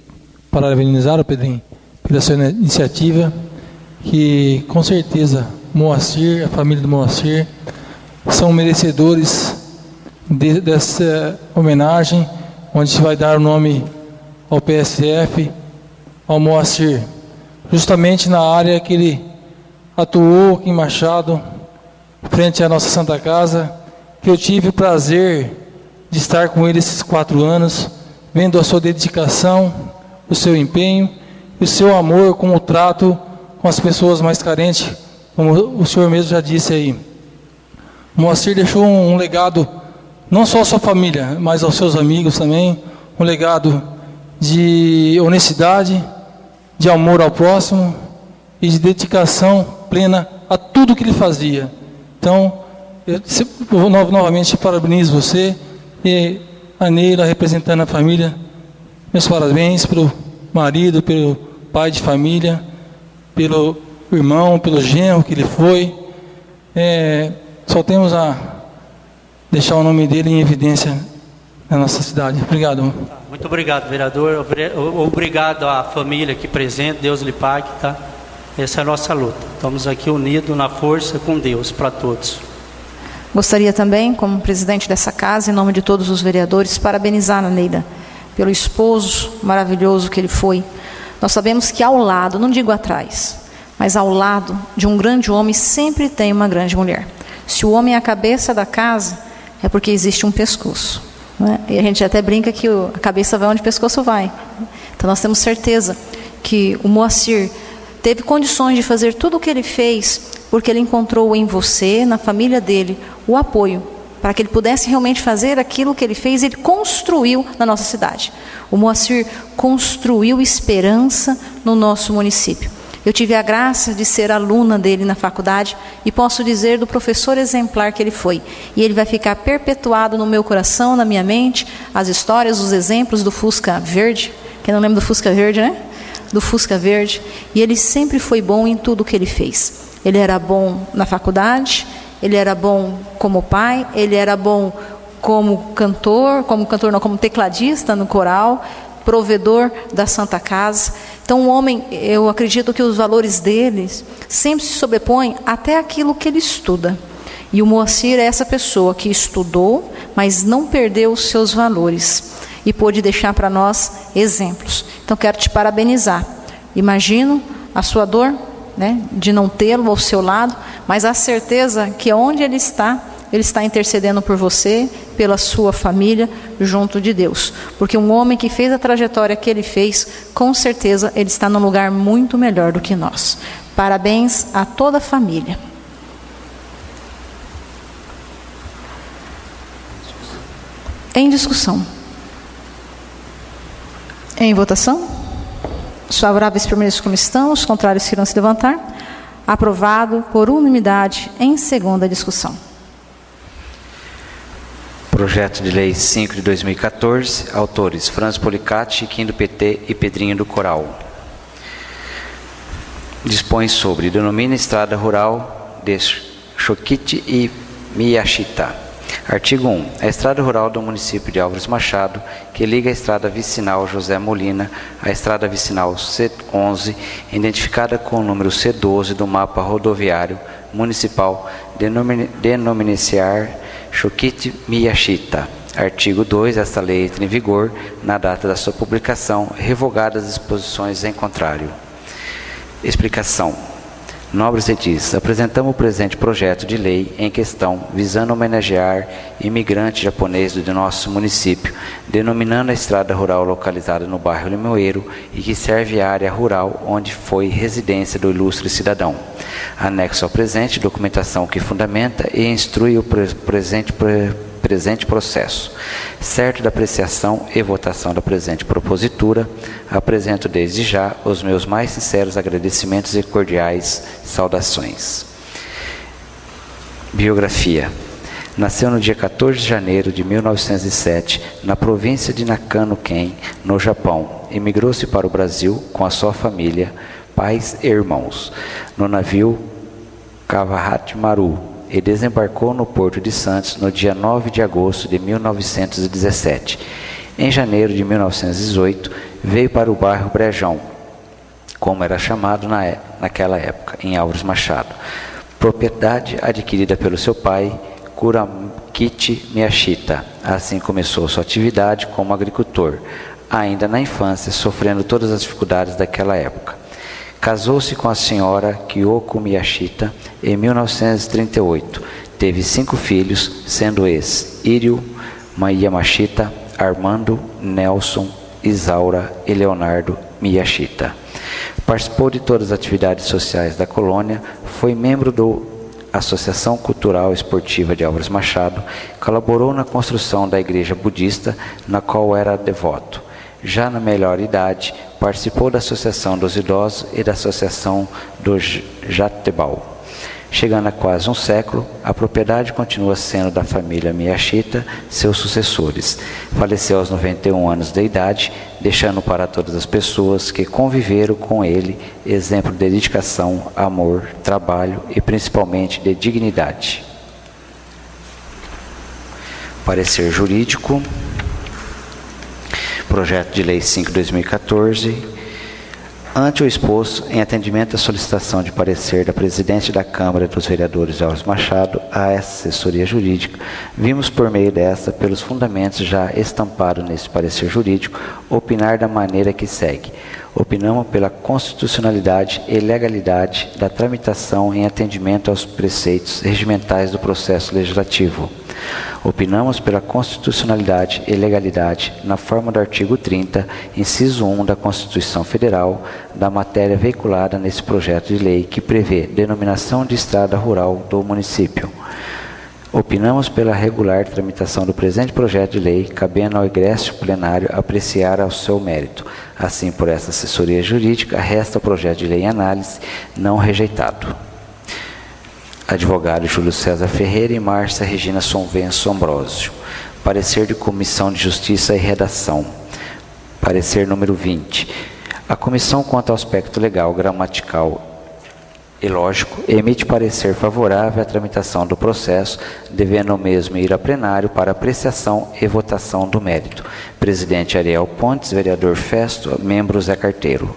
Speaker 6: parabenizar o Pedrinho pela sua iniciativa, que com certeza Moacir, a família do Moacir, são merecedores dessa homenagem, onde se vai dar o nome ao PSF, ao Moacir, justamente na área que ele atuou aqui em Machado, frente à nossa Santa Casa, que eu tive o prazer de estar com ele esses 4 anos, vendo a sua dedicação, o seu empenho, e o seu amor com o trato com as pessoas mais carentes, como o senhor mesmo já disse aí. Moacir deixou um legado, não só à sua família, mas aos seus amigos também, um legado de honestidade, de amor ao próximo e de dedicação plena a tudo que ele fazia. Então, eu novamente parabenizo você e a Neila, representando a família. Meus parabéns pelo marido, pelo pai de família, pelo irmão, pelo genro que ele foi. Só temos a deixar o nome dele em evidência na nossa cidade. Obrigado.
Speaker 4: Muito obrigado, vereador. Obrigado à família aqui presente. Deus lhe pague, tá? Essa é a nossa luta. Estamos aqui unidos na força com Deus para todos.
Speaker 1: Gostaria também, como presidente dessa casa, em nome de todos os vereadores, parabenizar a Neila pelo esposo maravilhoso que ele foi. Nós sabemos que ao lado, não digo atrás, mas ao lado de um grande homem sempre tem uma grande mulher. Se o homem é a cabeça da casa, é porque existe um pescoço, né? E a gente até brinca que a cabeça vai onde o pescoço vai. Então nós temos certeza que o Moacir teve condições de fazer tudo o que ele fez, porque ele encontrou em você, na família dele, o apoio, para que ele pudesse realmente fazer aquilo que ele fez. Ele construiu na nossa cidade. O Moacir construiu esperança no nosso município. Eu tive a graça de ser aluna dele na faculdade e posso dizer do professor exemplar que ele foi. E ele vai ficar perpetuado no meu coração, na minha mente, as histórias, os exemplos do Fusca Verde. Quem não lembra do Fusca Verde, né? Do Fusca Verde. E ele sempre foi bom em tudo que ele fez. Ele era bom na faculdade, ele era bom como pai, ele era bom como cantor, como tecladista no coral, provedor da Santa Casa. Então o homem, eu acredito que os valores dele sempre se sobrepõem até aquilo que ele estuda. E o Moacir é essa pessoa que estudou, mas não perdeu os seus valores e pôde deixar para nós exemplos. Então quero te parabenizar Imagino a sua dor, né, de não tê-lo ao seu lado, mas a certeza que onde ele está intercedendo por você, pela sua família, junto de Deus. Porque um homem que fez a trajetória que ele fez, com certeza ele está num lugar muito melhor do que nós. Parabéns a toda a família. Em discussão. Em votação. Os favoráveis permaneçam como estão, os contrários irão se levantar. Aprovado por unanimidade em segunda discussão.
Speaker 3: Projeto de Lei 5 de 2014, autores Franz Policati, Chiquinho do PT e Pedrinho do Coral. Dispõe sobre, denomina Estrada Rural de Choquite e Miyashita. Artigo 1. A estrada rural do município de Álvares Machado, que liga a estrada vicinal José Molina à estrada vicinal C11, identificada com o número C12 do mapa rodoviário municipal, denominar Choquite Miyashita. Artigo 2. Esta lei entra em vigor na data da sua publicação, revogadas as disposições em contrário. Explicação. Nobres edis, apresentamos o presente projeto de lei em questão, visando homenagear imigrante japonês do nosso município, denominando a estrada rural localizada no bairro Limoeiro e que serve a área rural onde foi residência do ilustre cidadão. Anexo ao presente, documentação que fundamenta e instrui o presente processo. Certo da apreciação e votação da presente propositura, apresento desde já os meus mais sinceros agradecimentos e cordiais saudações. Biografia. Nasceu no dia 14 de janeiro de 1907, na província de Nakano-ken, no Japão. Emigrou-se para o Brasil com a sua família, pais e irmãos, no navio Kawahati Maru, e desembarcou no Porto de Santos no dia 9 de agosto de 1917. Em janeiro de 1918, veio para o bairro Brejão, como era chamado naquela época, em Álvares Machado. Propriedade adquirida pelo seu pai, Kurakichi Miyashita. Assim começou sua atividade como agricultor, ainda na infância, sofrendo todas as dificuldades daquela época. Casou-se com a senhora Kyoko Miyashita em 1938. Teve 5 filhos, sendo esses Irio, Yamashita, Armando, Nelson, Isaura e Leonardo Miyashita. Participou de todas as atividades sociais da colônia, foi membro da Associação Cultural Esportiva de Álvares Machado, colaborou na construção da igreja budista, na qual era devoto. Já na melhor idade, participou da Associação dos Idosos e da Associação do Jatebal. Chegando a quase um século, a propriedade continua sendo da família Miyashita, seus sucessores. Faleceu aos 91 anos de idade, deixando para todas as pessoas que conviveram com ele exemplo de dedicação, amor, trabalho e principalmente de dignidade. Parecer jurídico. Projeto de Lei 5 de 2014. Ante o exposto, em atendimento à solicitação de parecer da Presidente da Câmara dos Vereadores de Álvares Machado, à assessoria jurídica, vimos por meio desta, pelos fundamentos já estampados nesse parecer jurídico, opinar da maneira que segue. Opinamos pela constitucionalidade e legalidade da tramitação em atendimento aos preceitos regimentais do processo legislativo. Opinamos pela constitucionalidade e legalidade, na forma do artigo 30, inciso 1 da Constituição Federal, da matéria veiculada nesse projeto de lei que prevê denominação de estrada rural do município. Opinamos pela regular tramitação do presente projeto de lei, cabendo ao egresso plenário apreciar ao seu mérito. Assim, por essa assessoria jurídica, resta o projeto de lei em análise, não rejeitado. Advogado Júlio César Ferreira e Márcia Regina Sonvenço Ambrósio. Parecer de Comissão de Justiça e Redação. Parecer número 20. A comissão, quanto ao aspecto legal, gramatical e lógico, emite parecer favorável à tramitação do processo, devendo o mesmo ir a plenário para apreciação e votação do mérito. Presidente Ariel Pontes, vereador Festo, membro Zé Carteiro.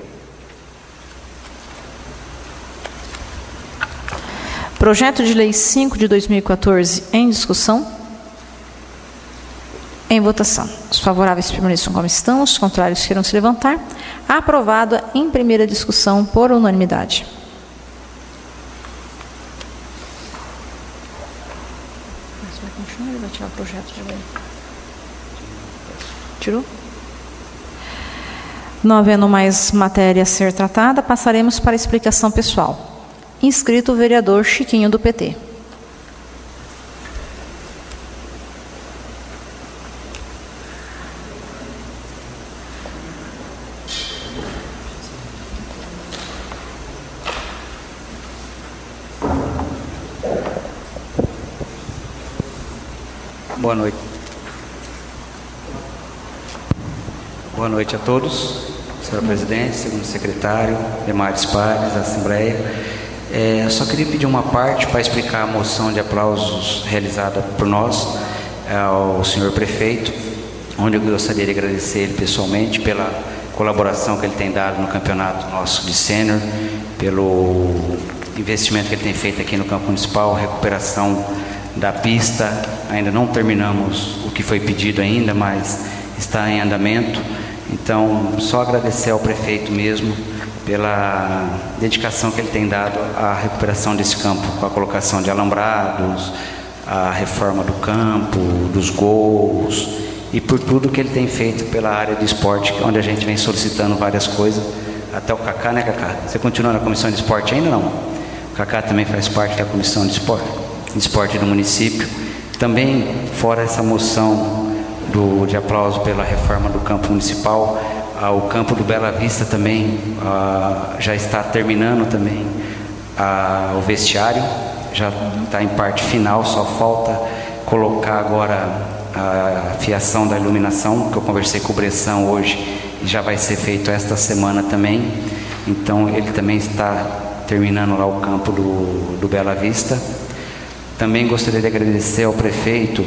Speaker 1: Projeto de Lei 5 de 2014 em discussão. Em votação. Os favoráveis permaneçam como estão, os contrários queiram se levantar. Aprovado em primeira discussão por unanimidade. Você vai continuar ou vai tirar o projeto de lei? Tirou? Não havendo mais matéria a ser tratada, passaremos para a explicação pessoal. Inscrito o vereador Chiquinho, do PT.
Speaker 3: Boa noite. Boa noite a todos, senhor presidente, segundo secretário, demais pares, Assembleia. Eu só queria pedir uma parte para explicar a moção de aplausos realizada por nós, ao senhor prefeito, onde eu gostaria de agradecer ele pessoalmente pela colaboração que ele tem dado no campeonato nosso de sênior, pelo investimento que ele tem feito aqui no campo municipal, recuperação da pista. Ainda não terminamos o que foi pedido ainda, mas está em andamento. Então, só agradecer ao prefeito mesmo pela dedicação que ele tem dado à recuperação desse campo, com a colocação de alambrados, a reforma do campo, dos gols, e por tudo que ele tem feito pela área de esporte, onde a gente vem solicitando várias coisas. Até o Cacá, né, Cacá? Você continua na comissão de esporte ainda, não? O Cacá também faz parte da comissão de esporte do município. Também, fora essa moção de aplauso pela reforma do campo municipal, o campo do Bela Vista também já está terminando também o vestiário, já está em parte final, só falta colocar agora a fiação da iluminação, que eu conversei com o Bressão hoje, e já vai ser feito esta semana também. Então ele também está terminando lá o campo do Bela Vista. Também gostaria de agradecer ao prefeito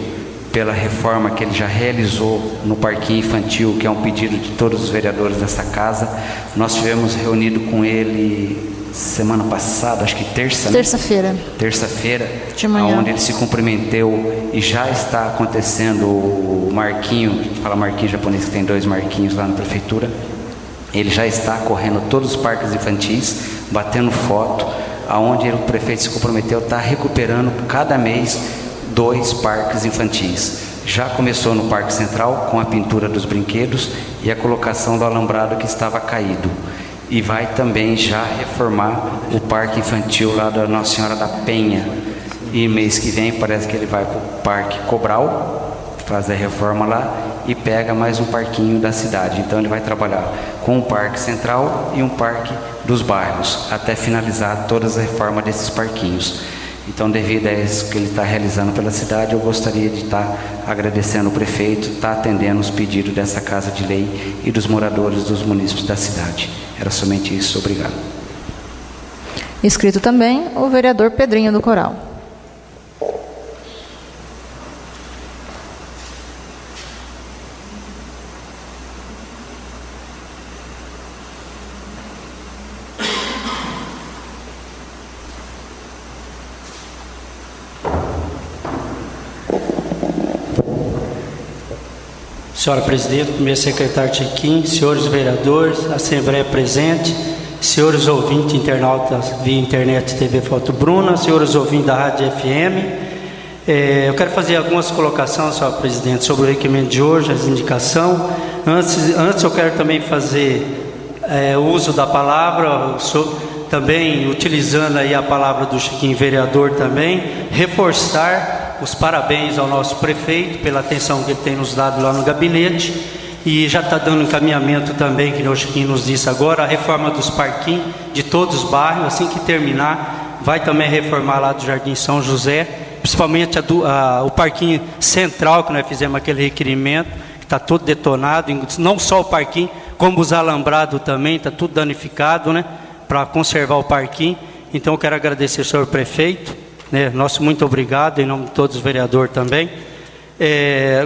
Speaker 3: pela reforma que ele já realizou no parquinho infantil, que é um pedido de todos os vereadores dessa casa. Nós tivemos reunido com ele semana passada, acho que terça-feira,
Speaker 1: de manhã,
Speaker 3: onde ele se cumprimentou, e já está acontecendo o marquinho, fala marquinho japonês, que tem 2 marquinhos lá na prefeitura. Ele já está correndo todos os parques infantis, batendo foto, aonde o prefeito se comprometeu, está recuperando cada mês 2 parques infantis. Já começou no Parque Central com a pintura dos brinquedos e a colocação do alambrado que estava caído. E vai também já reformar o parque infantil lá da Nossa Senhora da Penha. E mês que vem parece que ele vai para o Parque Cobral, fazer a reforma lá, e pega mais um parquinho da cidade. Então ele vai trabalhar com um parque central e um parque dos bairros, até finalizar todas as reformas desses parquinhos. Então, devido a isso que ele está realizando pela cidade, eu gostaria de estar agradecendo o prefeito, estar atendendo os pedidos dessa Casa de Lei e dos moradores dos municípios da cidade. Era somente isso. Obrigado.
Speaker 1: Inscrito também o vereador Pedrinho do Coral.
Speaker 4: Senhora Presidente, primeiro secretário Chiquinho, senhores vereadores, Assembleia presente, senhores ouvintes, internautas via internet TV Foto Bruna, senhores ouvintes da Rádio FM. Eu quero fazer algumas colocações, senhora Presidente, sobre o requerimento de hoje, as indicações. Antes eu quero também fazer o uso da palavra, também utilizando aí a palavra do Chiquinho, vereador também, reforçar os parabéns ao nosso prefeito pela atenção que ele tem nos dado lá no gabinete, e já está dando encaminhamento também, que o Chiquinho nos disse agora, a reforma dos parquinhos de todos os bairros. Assim que terminar, vai também reformar lá do Jardim São José, principalmente o parquinho central, que nós fizemos aquele requerimento, que está todo detonado, não só o parquinho, como os alambrados também, está tudo danificado, né, para conservar o parquinho. Então eu quero agradecer ao senhor prefeito, nosso muito obrigado, em nome de todos os vereadores também.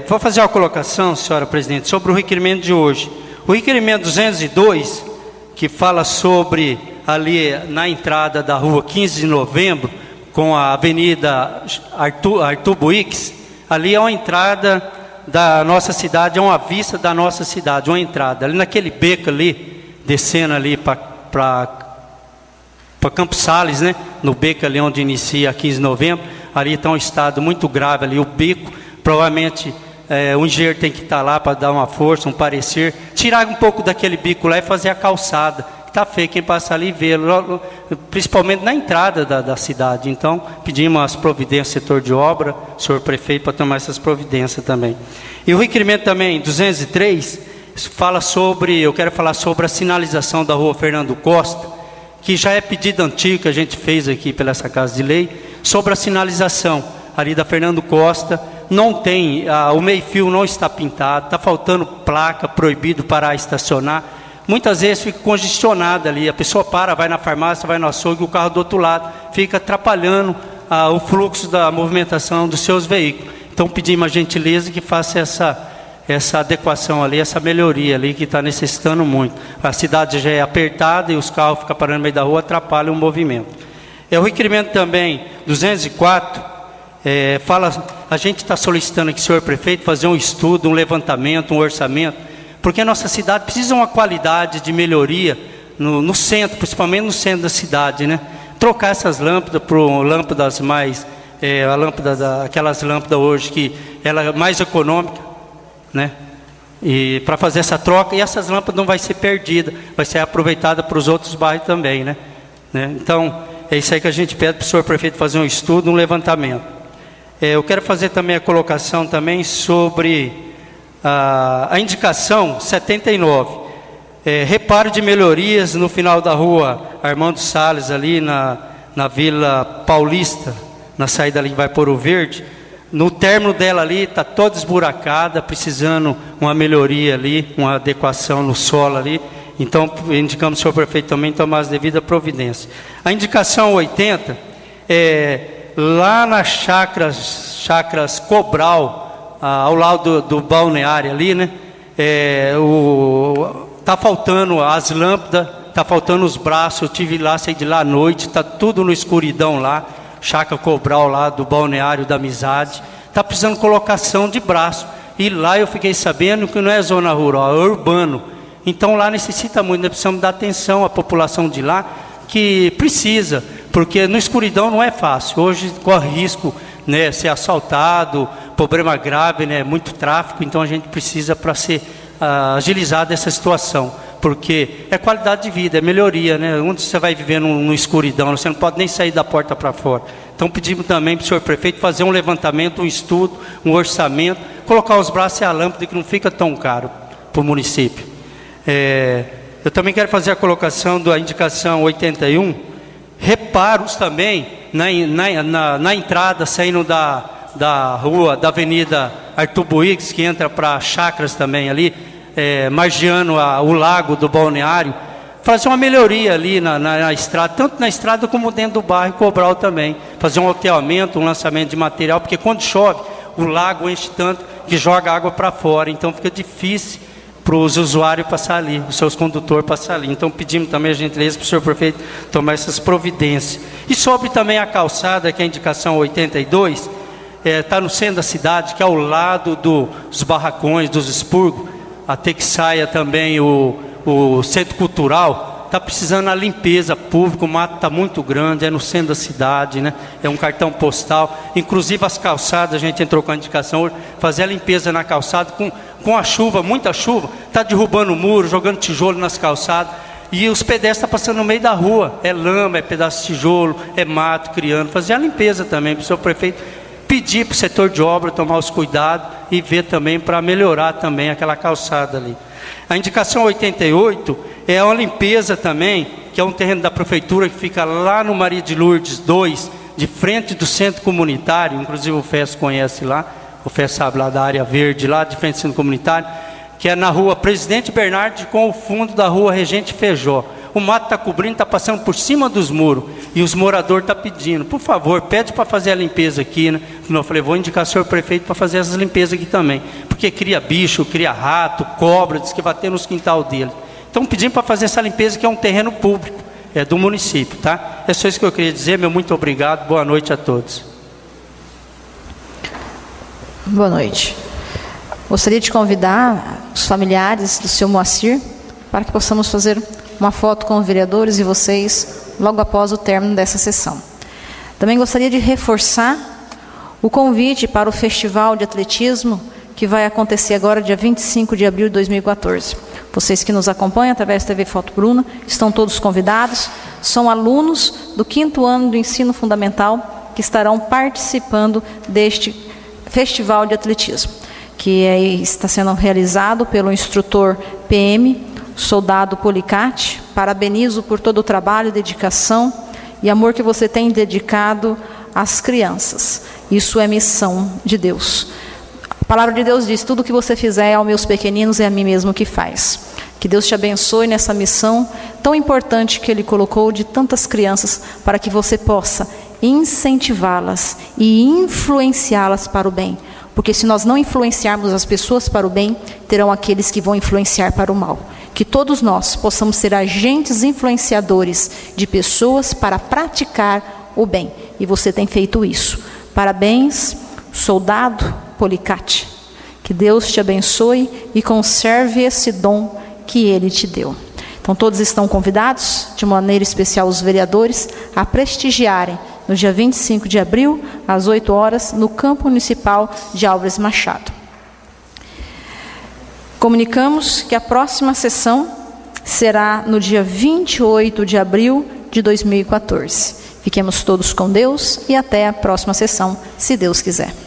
Speaker 4: Vou fazer uma colocação, senhora Presidente, sobre o requerimento de hoje. O requerimento 202, que fala sobre ali na entrada da rua 15 de novembro, com a avenida Arthur Buix, ali é uma entrada da nossa cidade, é uma vista da nossa cidade, uma entrada. Ali naquele beco ali, descendo ali para Campos Sales, né? No beco ali onde inicia a 15 de novembro, ali está um estado muito grave ali, o beco, provavelmente o engenheiro tem que estar lá para dar uma força, um parecer, tirar um pouco daquele bico lá e fazer a calçada. Está feio, quem passa ali vê, principalmente na entrada da cidade. Então, pedimos as providências do setor de obra, senhor prefeito, para tomar essas providências também. E o requerimento também, 203, fala sobre, eu quero falar sobre a sinalização da rua Fernando Costa, que já é pedido antigo, que a gente fez aqui pela essa Casa de Lei, sobre a sinalização ali da Fernando Costa. Não tem, o meio-fio não está pintado, está faltando placa, proibido parar e estacionar. Muitas vezes fica congestionada ali, a pessoa para, vai na farmácia, vai no açougue, o carro do outro lado, fica atrapalhando o fluxo da movimentação dos seus veículos. Então pedimos a gentileza que faça essa adequação ali, essa melhoria ali que está necessitando muito. A cidade já é apertada e os carros ficam parando no meio da rua, atrapalham o movimento. O requerimento também, 204, a gente está solicitando aqui, senhor prefeito, fazer um estudo, um levantamento, um orçamento, porque a nossa cidade precisa de uma qualidade de melhoria no centro, principalmente no centro da cidade, né? Trocar essas lâmpadas por lâmpadas mais, aquelas lâmpadas hoje que ela é mais econômica, né? E para fazer essa troca, e essas lâmpadas não vai ser perdida, vai ser aproveitada para os outros bairros também, né? Então, é isso aí que a gente pede para o senhor prefeito fazer um estudo, um levantamento. Eu quero fazer também a colocação também sobre a indicação 79, reparo de melhorias no final da rua Armando Salles, ali na Vila Paulista, na saída ali que vai por o Verde. No término dela ali está toda esburacada, precisando uma melhoria ali, uma adequação no solo ali. Então indicamos ao senhor prefeito também tomar as devidas providências. A indicação 80 lá nas Chacras Cobral, ao lado do balneário ali, né? Tá faltando as lâmpadas, tá faltando os braços. Eu tive lá, saí de lá à noite, tá tudo no escuridão lá. Chácara Cobral lá do balneário da Amizade, tá precisando de colocação de braço. E lá eu fiquei sabendo que não é zona rural, é urbano. Então lá necessita muito, nós precisamos dar atenção à população de lá, que precisa, porque no escuridão não é fácil. Hoje corre risco, né, ser assaltado, problema grave, né, muito tráfico. Então a gente precisa para ser agilizada essa situação, porque é qualidade de vida, é melhoria, né? Onde você vai viver no escuridão, você não pode nem sair da porta para fora. Então pedimos também para o senhor prefeito fazer um levantamento, um estudo, um orçamento, colocar os braços e a lâmpada, que não fica tão caro para o município. Eu também quero fazer a colocação da indicação 81, reparos também na entrada, saindo da rua, da avenida Arthur Buix, que entra para Chacras também ali, margeando o lago do balneário, fazer uma melhoria ali na estrada, tanto na estrada como dentro do bairro Cobral também, fazer um alteamento, um lançamento de material, porque quando chove, o lago enche tanto que joga água para fora, então fica difícil para os usuários passar ali, os seus condutores passar ali. Então pedimos também a gentileza para o senhor prefeito tomar essas providências. E sobre também a calçada, que é a indicação 82, está no centro da cidade, que é ao lado dos barracões, dos expurgos, até que saia também o centro cultural. Está precisando a limpeza pública, o mato está muito grande, é no centro da cidade, né? É um cartão postal. Inclusive as calçadas, a gente entrou com a indicação hoje, fazer a limpeza na calçada, com a chuva, muita chuva, está derrubando o muro, jogando tijolo nas calçadas, e os pedestres estão passando no meio da rua, é lama, é pedaço de tijolo, é mato, criando. Fazer a limpeza também para o senhor prefeito, pedir para o setor de obra tomar os cuidados e ver também para melhorar também aquela calçada ali. A indicação 88 é uma limpeza também, que é um terreno da prefeitura que fica lá no Maria de Lourdes 2, de frente do centro comunitário, inclusive o FES conhece lá, o FES sabe lá da área verde, lá de frente do centro comunitário, que é na rua Presidente Bernardo com o fundo da rua Regente Feijó. O mato está cobrindo, está passando por cima dos muros, e os moradores estão pedindo, por favor, pede para fazer a limpeza aqui, né? Eu falei, vou indicar o senhor prefeito para fazer essas limpezas aqui também, porque cria bicho, cria rato, cobra, diz que vai ter nos quintal dele. Então pedimos para fazer essa limpeza, que é um terreno público, do município, tá? É só isso que eu queria dizer, meu muito obrigado, boa noite a todos.
Speaker 1: Boa noite. Gostaria de convidar os familiares do seu Moacir para que possamos fazer uma foto com os vereadores e vocês logo após o término dessa sessão. Também gostaria de reforçar o convite para o Festival de Atletismo que vai acontecer agora dia 25 de abril de 2014. Vocês que nos acompanham através da TV Foto Bruna estão todos convidados, são alunos do 5º ano do ensino fundamental que estarão participando deste Festival de Atletismo, que está sendo realizado pelo instrutor PM, Soldado Policati. Parabenizo por todo o trabalho, dedicação e amor que você tem dedicado às crianças. Isso é missão de Deus. A palavra de Deus diz, tudo que você fizer aos meus pequeninos é a mim mesmo que faz. Que Deus te abençoe nessa missão tão importante que Ele colocou de tantas crianças, para que você possa incentivá-las e influenciá-las para o bem. Porque se nós não influenciarmos as pessoas para o bem, terão aqueles que vão influenciar para o mal. Que todos nós possamos ser agentes influenciadores de pessoas para praticar o bem. E você tem feito isso. Parabéns, Soldado Policati. Que Deus te abençoe e conserve esse dom que Ele te deu. Então todos estão convidados, de maneira especial os vereadores, a prestigiarem no dia 25 de abril, às 8 horas, no Campo Municipal de Álvares Machado. Comunicamos que a próxima sessão será no dia 28 de abril de 2014. Fiquemos todos com Deus e até a próxima sessão, se Deus quiser.